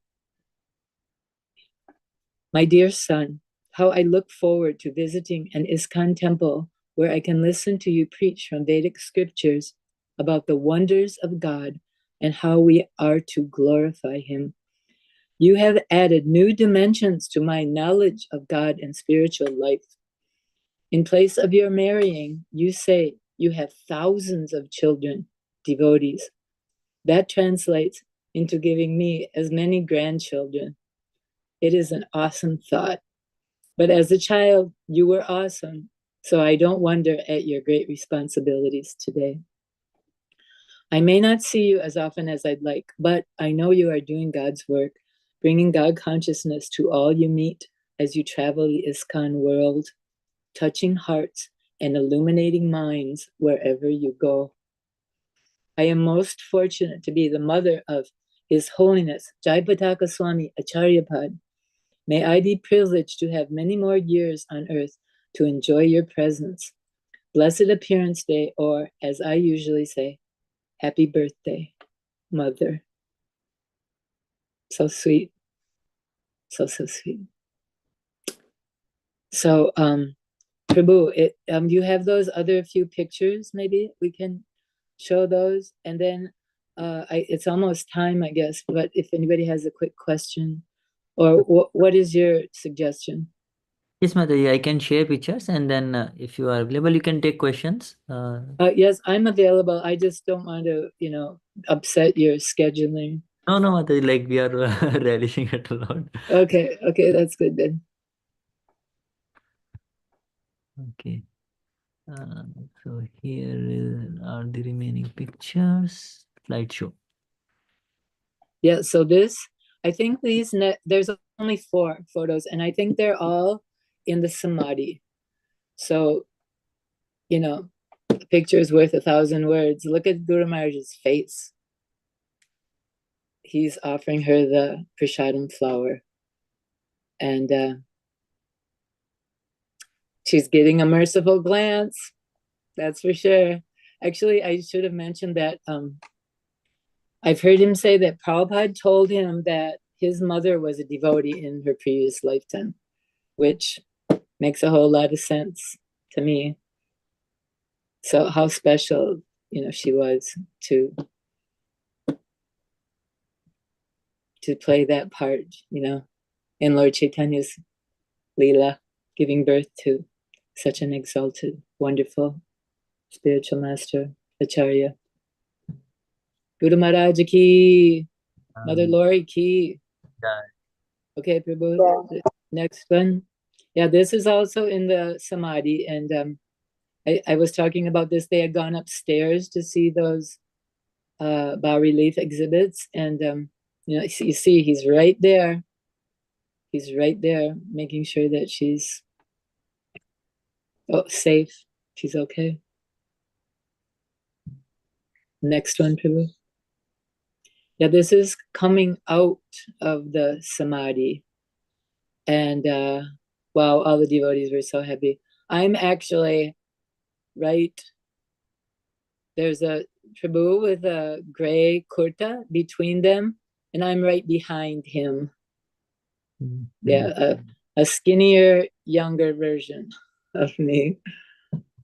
My dear son, how I look forward to visiting an Iskcon temple where I can listen to you preach from Vedic scriptures about the wonders of God and how we are to glorify him. You have added new dimensions to my knowledge of God and spiritual life. In place of your marrying, you say you have thousands of children, devotees. That translates into giving me as many grandchildren. It is an awesome thought. But as a child, you were awesome, so I don't wonder at your great responsibilities today. I may not see you as often as I'd like, but I know you are doing God's work, bringing God consciousness to all you meet as you travel the Iskcon world, touching hearts and illuminating minds wherever you go. I am most fortunate to be the mother of His Holiness Jayapataka Swami Acharyapad. May I be privileged to have many more years on earth to enjoy your presence. Blessed Appearance Day, or as I usually say, Happy Birthday, Mother. So sweet. So sweet. So, Prabhu, you have those other few pictures, maybe we can show those, and then it's almost time, I guess, but if anybody has a quick question, or what is your suggestion? Yes, Mataji, I can share pictures, and then if you are available, you can take questions. Yes, I'm available. I just don't want to, upset your scheduling. No, Mataji, like we are relishing it a lot. Okay, that's good then. Okay. So here are the remaining pictures. Slideshow. Yeah, so I think there's only 4 photos, and I think they're all in the Samadhi. So, a picture is worth 1,000 words. Look at Guru Maharaj's face. He's offering her the prasadam flower. And she's getting a merciful glance. That's for sure. Actually, I should have mentioned that I've heard him say that Prabhupada told him that his mother was a devotee in her previous lifetime, which makes a whole lot of sense to me. So how special, she was to play that part, in Lord Chaitanya's Leela, giving birth to such an exalted, wonderful spiritual master, Acharya. Guru Maharaj ki, Mother Lori ki. Okay, Prabhu, the next one. Yeah, this is also in the Samadhi, and I was talking about this. They had gone upstairs to see those bas-relief exhibits, and you see he's right there. He's right there, making sure that she's safe. She's okay. Next one, Prabhu. Yeah, this is coming out of the Samadhi, and wow, all the devotees were so happy. I'm actually right. There's a Prabhu with a gray kurta between them, and I'm right behind him. Yeah, a skinnier, younger version of me.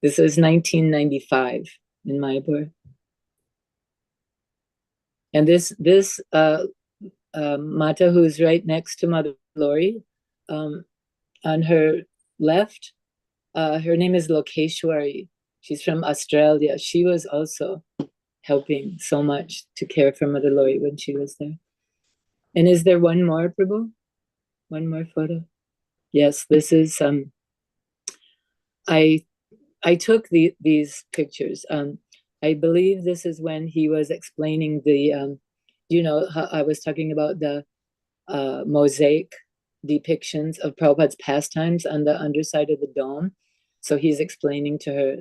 This was 1995 in Mayapur. And this Mata, who's right next to Mother Lori, on her left, her name is Lokeshwari. She's from Australia. She was also helping so much to care for Mother Lori when she was there. And is there one more, Prabhu? One more photo? Yes, this is I took these pictures. I believe this is when he was explaining the how I was talking about the mosaic depictions of Prabhupada's pastimes on the underside of the dome. So he's explaining to her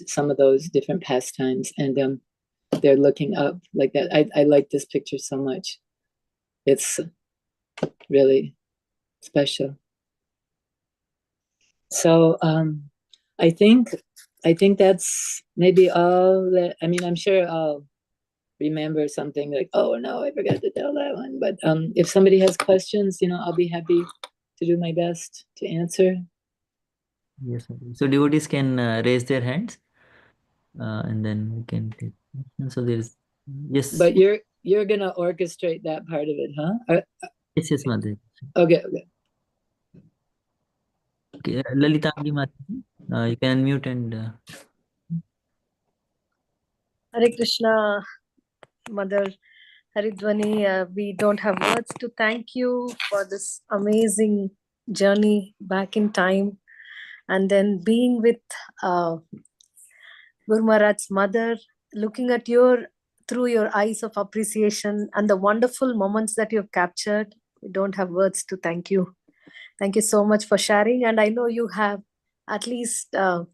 some of those different pastimes, and they're looking up like that. I like this picture so much. It's really special. So I think that's maybe all that. I mean, I'm sure I'll remember something like, oh no, I forgot to tell that one. But if somebody has questions, I'll be happy to do my best to answer. Yes, so devotees can raise their hands, and then we can take. So there's yes. But you're gonna orchestrate that part of it, huh? Yes, Mataji. Okay. Okay, Lalita Mataji, you can unmute and. Hare Krishna, Mother Haridhvani. We don't have words to thank you for this amazing journey back in time, and then being with Guru Maharaj's mother, looking at through your eyes of appreciation and the wonderful moments that you've captured. We don't have words to thank you. Thank you so much for sharing. And I know you have at least the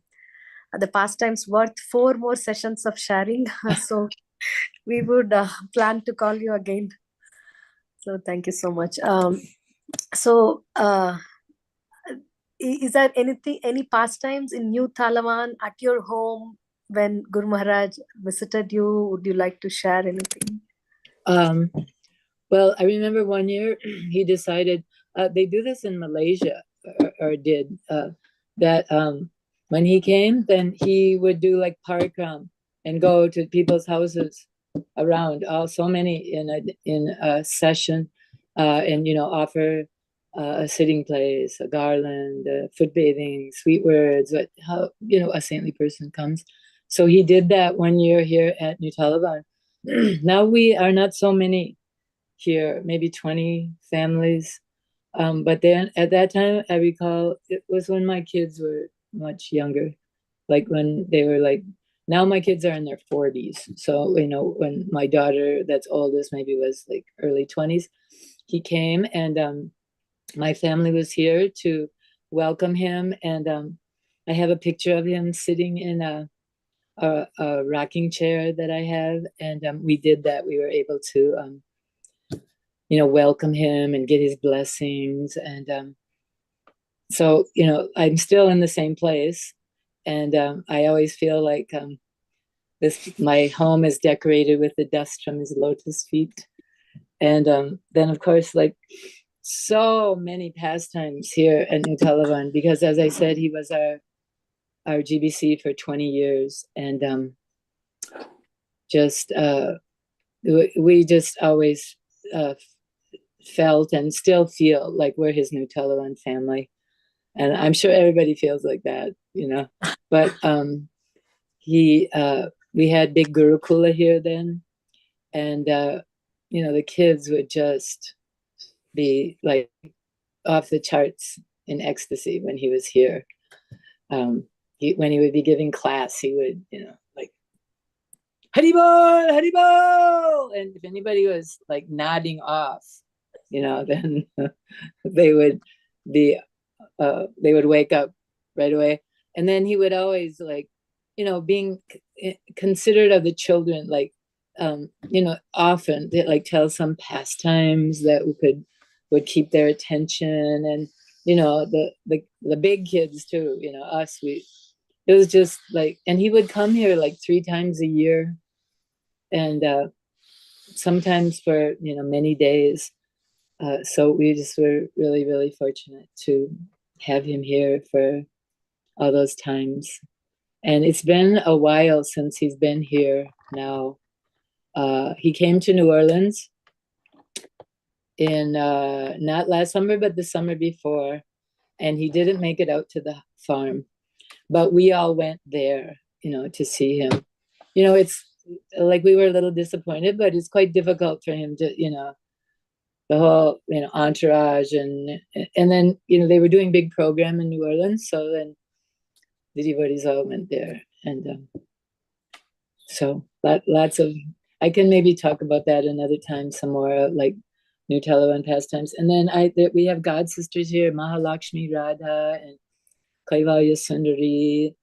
pastimes worth 4 more sessions of sharing. So we would plan to call you again. So thank you so much. Is there any pastimes in New Talavan at your home when Guru Maharaj visited you? Would you like to share anything? Well, I remember one year he decided, they do this in Malaysia, or did, that when he came, then he would do like parikram and go to people's houses around, so many in a session, and offer a sitting place, a garland, foot bathing, sweet words, how a saintly person comes. So he did that one year here at New Talavan. Now we are not so many here, maybe 20 families. But then at that time, I recall it was when my kids were much younger, like when they were like, now my kids are in their 40s. So, when my daughter that's oldest maybe was like early 20s, he came, and my family was here to welcome him. And I have a picture of him sitting in a rocking chair that I have. And we did that. We were able to welcome him and get his blessings. And so, I'm still in the same place. And I always feel like my home is decorated with the dust from his lotus feet. And then, of course, like so many pastimes here at New Talavan, because as I said, he was our GBC for 20 years. And we just always felt and still feel like we're his New Talavan family. And I'm sure everybody feels like that, you know. But we had big Gurukula here then, and you know, the kids would just be like off the charts in ecstasy when he was here. When he would be giving class, he would, you know, like Haribol, Haribol, and if anybody was like nodding off, you know, then they would be they would wake up right away. And then he would always, like, you know, being considerate of the children, like, you know, often they like tell some pastimes that would keep their attention. And you know, the big kids too, you know, us, it was just like, and he would come here like 3 times a year, and sometimes for, you know, many days. So we just were really, really fortunate to have him here for all those times. And it's been a while since he's been here now. He came to New Orleans in not last summer, but the summer before. And he didn't make it out to the farm. But we all went there, you know, to see him. You know, it's like we were a little disappointed, but it's quite difficult for him to, you know, the whole, you know, entourage. And then, you know, they were doing big program in New Orleans. So then the devotees all went there. And so lots of, I can maybe talk about that another time some more, like New Talavan pastimes. And then we have God sisters here, Mahalakshmi Radha and Kaivalya Sundari,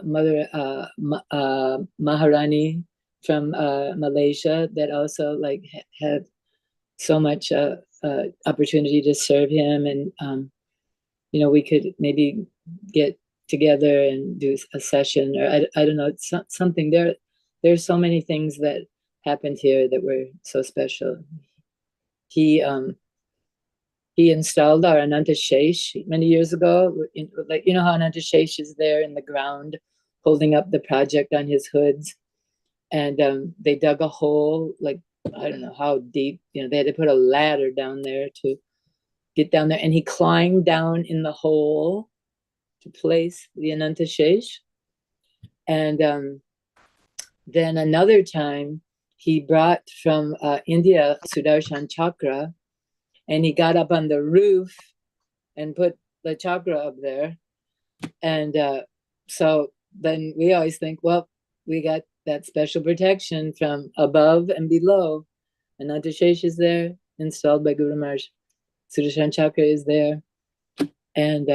Mother Maharani from Malaysia, that also like had so much opportunity to serve him. And you know, we could maybe get together and do a session, or I don't know, something. There's so many things that happened here that were so special. He installed our Ananta Shesh many years ago. Like, you know how Ananta Shesh is there in the ground holding up the project on his hoods, and they dug a hole, like, I don't know how deep, you know, they had to put a ladder down there to get down there, and he climbed down in the hole to place the Ananta Shesh. And then another time he brought from India Sudarshan Chakra, and he got up on the roof and put the chakra up there. And so then we always think, well, we got that special protection from above and below. Ananta Shesh is there, installed by Guru Maharaj. Sudarshan Chakra is there. And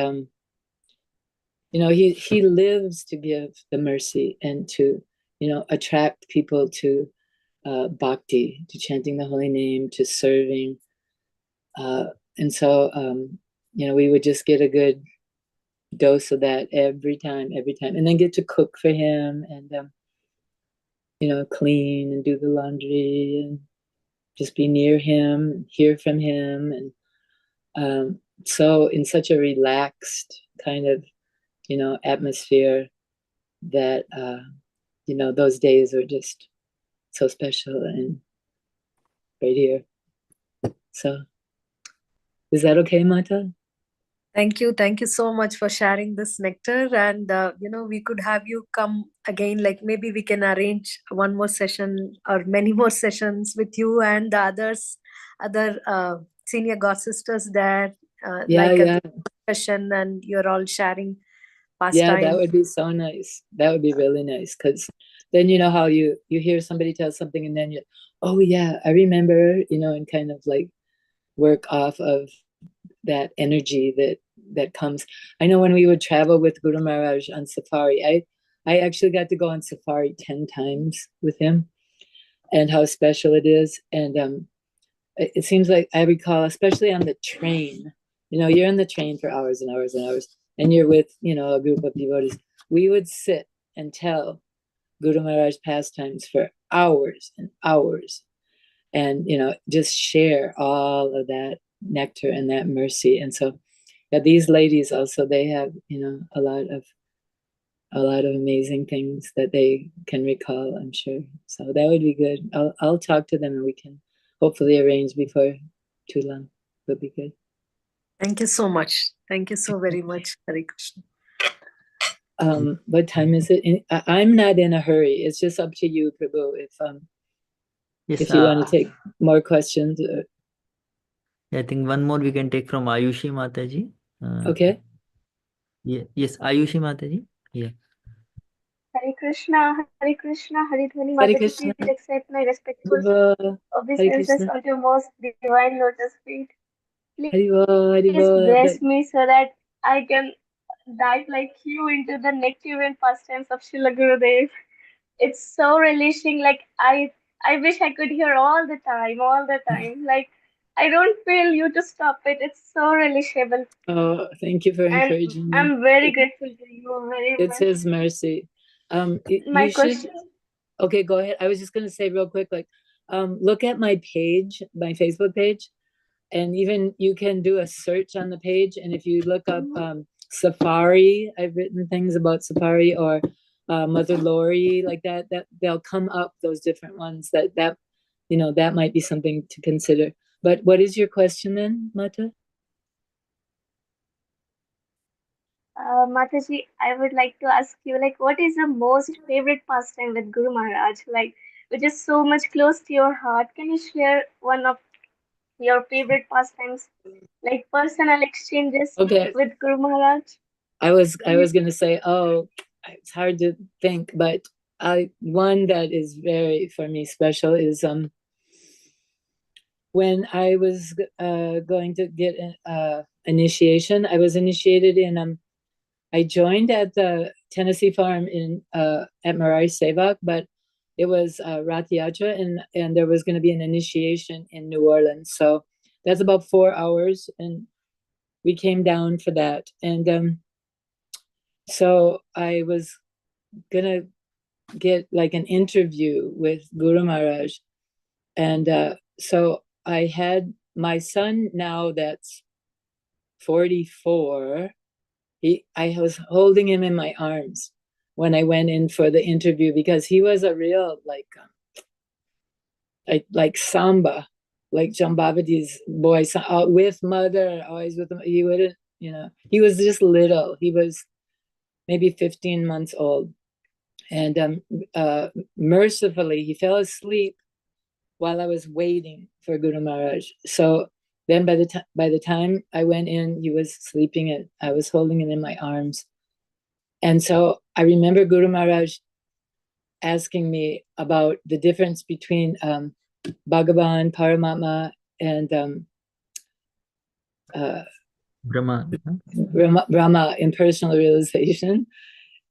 you know, he lives to give the mercy and to, you know, attract people to bhakti, to chanting the holy name, to serving. And so, you know, we would just get a good dose of that every time, and then get to cook for him, and, you know, clean and do the laundry and just be near him, and hear from him. And so in such a relaxed kind of, you know, atmosphere that, you know, those days were just so special and right here. So is that okay, Mata? Thank you. Thank you so much for sharing this nectar. And, you know, we could have you come again, like maybe we can arrange one more session or many more sessions with you and the other senior God sisters there, like a session, and you're all sharing pastime. Yeah, that would be so nice. That would be really nice, because then, you know, how you hear somebody tell something and then you, oh yeah, I remember, you know, and kind of like work off of that energy that comes. I know when we would travel with Guru Maharaj on safari, I actually got to go on safari 10 times with him, and how special it is. And it seems like I recall, especially on the train, you know, you're in the train for hours and hours and hours, and you're with, you know, a group of devotees. We would sit and tell Guru Maharaj pastimes for hours and hours, and, you know, just share all of that nectar and that mercy. And so, yeah, these ladies also, they have, you know, a lot of amazing things that they can recall, I'm sure. So that would be good. I'll talk to them, and we can hopefully arrange before too long. Would be good. Thank you so much. Thank you so very much, Hare Krishna. What time is it? I'm not in a hurry. It's just up to you, Prabhu. If you want to take more questions. I think one more we can take from Ayushi Mataji. Okay. Yeah. Yes, Ayushi Mataji. Yeah. Hare Krishna, Haridhvani Hare Mataji, Krishna. please accept my respectful Hare obeisances Krishna. on your most divine lotus feet. Haribo, Please Haribo. bless me so that I can dive like you into the nectar and pastimes of Srila Gurudev. It's so relishing. Like I wish I could hear all the time, all the time. Like I don't feel you to stop it. It's so relishable, Oh, thank you for and encouraging me. I'm very grateful to you very It's much. His mercy. My You should. question. Okay, go ahead. I was just going to say real quick, like, look at my page, my Facebook page, and even you can do a search on the page. And if you look up Safari, I've written things about Safari, or Mother Lori, like that they'll come up, those different ones that you know, that might be something to consider. But what is your question then, Mata? Mataji, I would like to ask you, like, what is the most favorite pastime with Guru Maharaj? Like, which is so much close to your heart. Can you share one of your favorite pastimes, like personal exchanges Okay, with Guru Maharaj? I was Can you? going to say, oh, it's hard to think, but one that is very for me special is when I was going to get initiation. I was initiated in I joined at the Tennessee farm in at Marai Sevak, but it was Rath Yatra, and there was going to be an initiation in New Orleans. So that's about 4 hours, and we came down for that. And so I was gonna get like an interview with Guru Maharaj, and so I had my son now that's 44. I was holding him in my arms when I went in for the interview, because he was a real like Samba, like Jambavati's boy, with mother, always with him. He wouldn't, you know, he was just little. He was maybe 15 months old. And mercifully, he fell asleep while I was waiting for Guru Maharaj. So then by the time I went in, he was sleeping, and I was holding him in my arms. And so I remember Guru Maharaj asking me about the difference between Bhagavan, Paramatma, and Brahma, impersonal realization.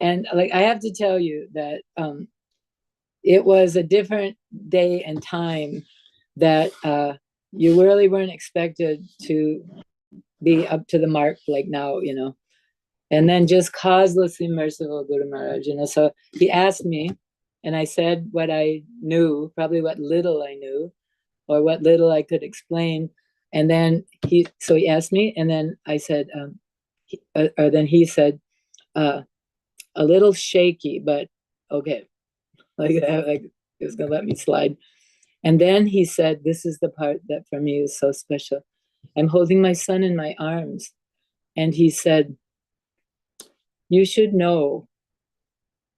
And like, I have to tell you that it was a different day and time that you really weren't expected to be up to the mark like now, you know. And then just causelessly merciful Guru Maharaj, you know. So he asked me, and I said what I knew, probably what little I knew, or what little I could explain. And then he asked me, and then I said, then he said, a little shaky, but okay, like he was gonna let me slide. And then he said, this is the part that for me is so special. I'm holding my son in my arms, and he said, you should know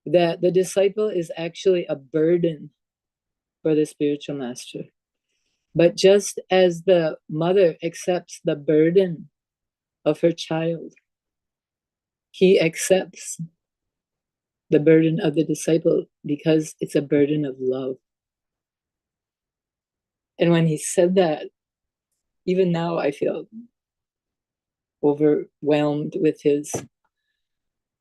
that the disciple is actually a burden for the spiritual master. But just as the mother accepts the burden of her child, he accepts the burden of the disciple because it's a burden of love. And when he said that, even now I feel overwhelmed with his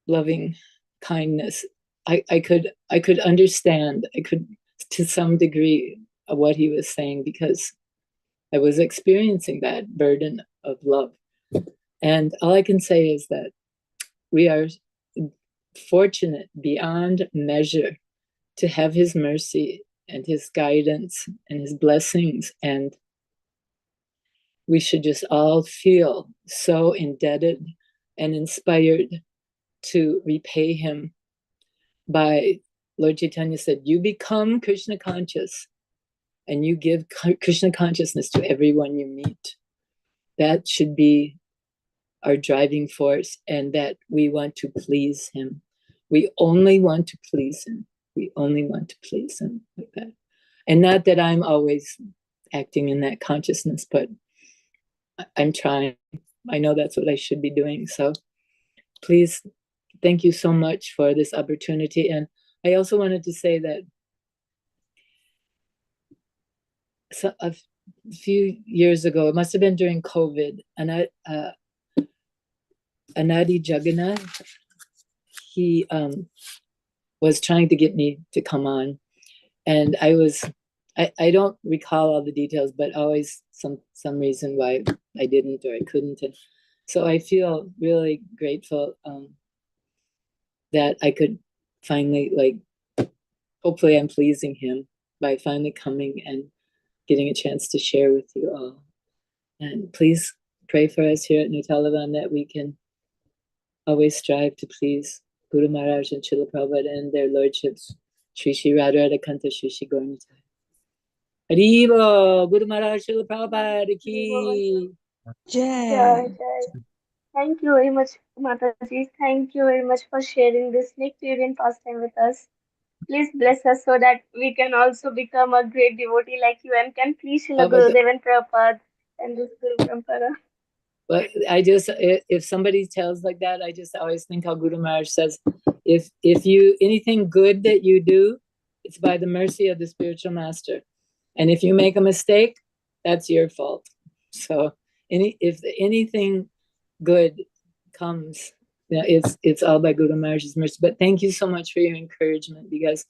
loving kindness. I could understand, I could to some degree of what he was saying, because I was experiencing that burden of love. And all I can say is that we are fortunate beyond measure to have his mercy and his guidance and his blessings. And we should just all feel so indebted and inspired to repay him by, Lord Chaitanya said, you become Krishna conscious and you give Krishna consciousness to everyone you meet. That should be our driving force, and that we want to please him. We only want to please him. We only want to please him, like that. And not that I'm always acting in that consciousness, but I'm trying. I know that's what I should be doing. So please, thank you so much for this opportunity. And I also wanted to say that a few years ago, it must have been during COVID, and Anadi Jagannath, he was trying to get me to come on. And I don't recall all the details, but always some reason why I didn't or I couldn't. And so I feel really grateful that I could finally, like, hopefully I'm pleasing him by finally coming and getting a chance to share with you all. And please pray for us here at New Talavan that we can always strive to please Guru Maharaj and Srila Prabhupada and their lordships, Shri Shri Radharada Kanta Shri Shri Gaura Nitai. Haribo, Guru Maharaj Srila Prabhupada ki. Jai, Jai. Thank you very much, Mataji. Thank you very much for sharing this Nectarian pastime with us. Please bless us so that we can also become a great devotee like you and can please Srila Gurudev and Prabhupada and this Guru Parampara. But if somebody tells like that, I just always think how Guru Maharaj says, if you, anything good that you do, it's by the mercy of the spiritual master. And if you make a mistake, that's your fault. So if anything good comes, it's all by Guru Maharaj's mercy. But thank you so much for your encouragement, because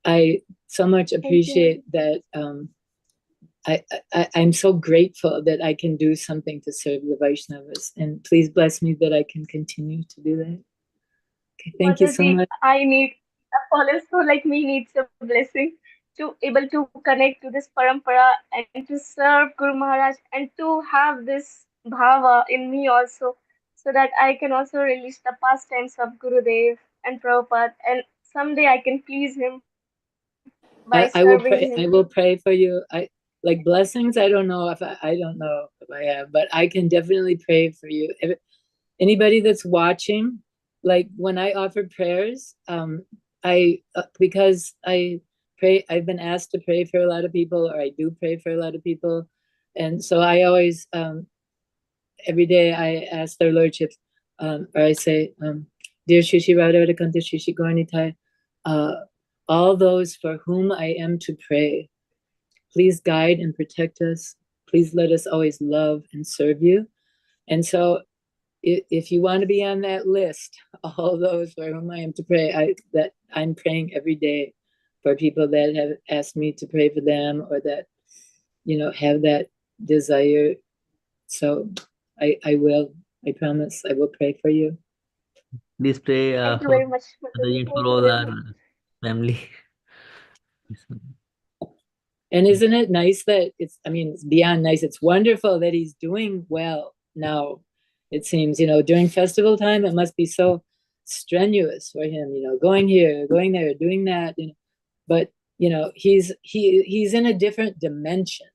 I so much appreciate that. I'm so grateful that I can do something to serve the Vaishnavas, and please bless me that I can continue to do that. Okay, thank you so much. I need a follower so like me needs a blessing to able to connect to this parampara and to serve Guru Maharaj and to have this bhava in me also, so that I can also release the pastimes of Gurudev and Prabhupada, and someday I can please him by I will serving pray. him. I will pray for you. I like blessings. I don't know if I don't know if I have, but I can definitely pray for you. Anybody that's watching, like when I offer prayers, because I pray, I've been asked to pray for a lot of people, or I do pray for a lot of people, and so I always every day I ask their lordships, or I say, dear Shri Shri Radharada Kanta Shri Shri Gaura Nitai, all those for whom I am to pray, please guide and protect us. Please let us always love and serve you. And so if you want to be on that list, all those for whom I am to pray, I'm praying every day for people that have asked me to pray for them, or that, have that desire. So I will, I promise I will pray for you. Please pray Thank you very much. for all our family. And isn't it nice that it's beyond nice. It's wonderful that he's doing well now. It seems, during festival time, it must be so strenuous for him, going here, going there, doing that, but, he's in a different dimension.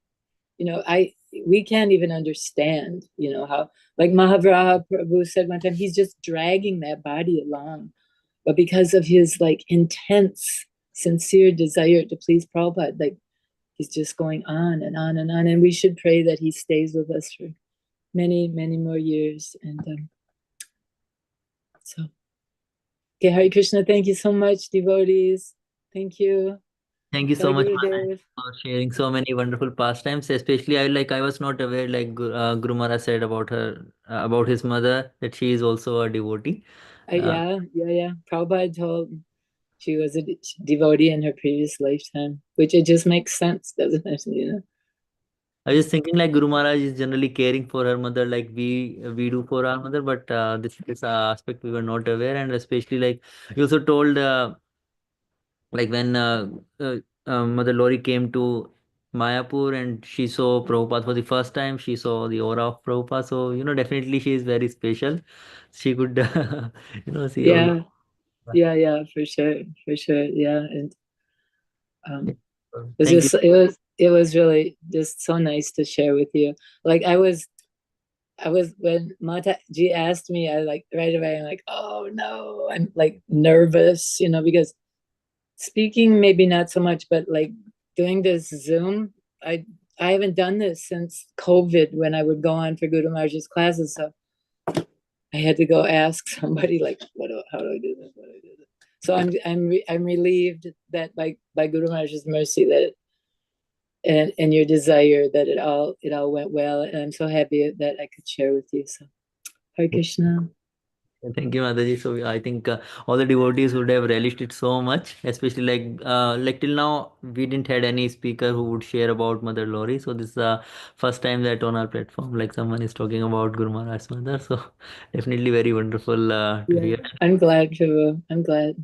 We can't even understand, how, like Mahavraha Prabhu said one time, he's just dragging that body along. But because of his like intense, sincere desire to please Prabhupada, like he's just going on and on and on. And we should pray that he stays with us for many, many more years. And so, okay, Hare Krishna, thank you so much, devotees. Thank you. Thank you so much for sharing so many wonderful pastimes. Especially, I was not aware, like Guru Maharaj said about her, about his mother, that she is also a devotee. Yeah. Prabhupada told she was a devotee in her previous lifetime, which it just makes sense, doesn't it? I was thinking like Guru Maharaj is generally caring for her mother, like we do for our mother, but this aspect we were not aware, and especially like you also told. Like when Mother Lori came to Mayapur and she saw Prabhupada for the first time, she saw the aura of Prabhupada. So, definitely she is very special. She could, see all. Yeah, for sure. Yeah. And Thank you. it was really just so nice to share with you. Like I was when Mataji asked me, I like right away, I'm like, oh no, I'm like nervous, because speaking maybe not so much, but like doing this Zoom, I haven't done this since COVID when I would go on for Guru Maharaj's classes. So I had to go ask somebody like, how do I do this? What do I do this? So I'm relieved that by Guru Maharaj's mercy that and your desire that it all went well, and I'm so happy that I could share with you. So Hare Krishna. Thank you, Mataji. So I think all the devotees would have relished it so much, especially like till now we didn't had any speaker who would share about Mother Lori. So this is the first time that on our platform like someone is talking about Guru Maharaj's mother. So definitely very wonderful to hear. I'm glad, Prabhu. I'm glad.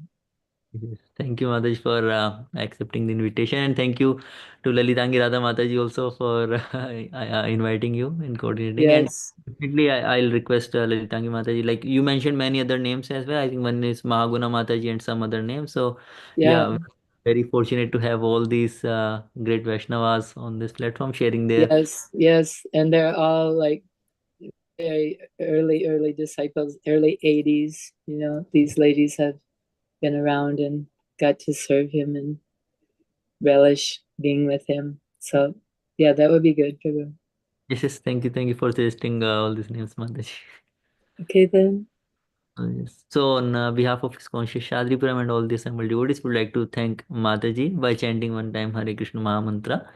Yes. Thank you, Mataji, for accepting the invitation, and thank you to Lalitangi Radha Mataji also for inviting you and coordinating. Yes. And definitely, I'll request Lalitangi Mataji. Like you mentioned many other names as well. I think one is Mahaguna Mataji and some other names. So Yeah. very fortunate to have all these great Vaishnavas on this platform sharing their. Yes, and they're all like very early disciples, early 80s. These ladies have been around and got to serve him and relish being with him. So yeah, that would be good, Prabhu. Yes, thank you for suggesting all these names, Mataji. Okay then. Yes. So on behalf of Iskcon Seshadripuram and all the assembled devotees, would like to thank Mataji by chanting one time Hare Krishna Mahamantra.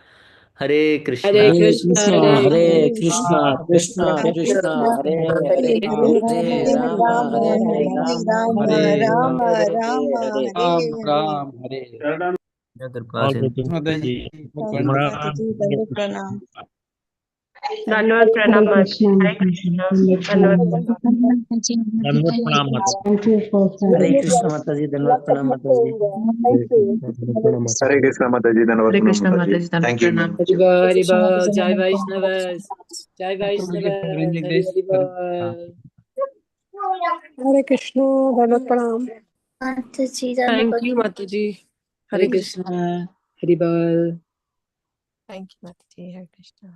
Hare Krishna. Hare Hare Krishna, Krishna, Hare Hare Krishna, Krishna, Krishna Krishna, Hare Hare, Hare Rama, Hare Rama, Hare Rama, Ram Ram, Hare. कृपा से Mataji, प्रणाम धन्यवाद प्रणाम हरे माता कृष्णा हरे कृष्णा धन्यवाद धन्यवाद Hare Krishna, Mataji, Dhanavad Pranam, Mataji. Hare Krishna Mataji, Dhanavad Hare Krishna Pranam माता Mataji. जी Thank you. प्रणाम Hari Bol, Jai Vaishnavas, Jai Vaishnavas, Hari Bol. Hare Krishna, Dhanavad Pranam. Thank you माता जी Hare Krishna, Hari Bol. Thank you, Mataji. Hare Krishna.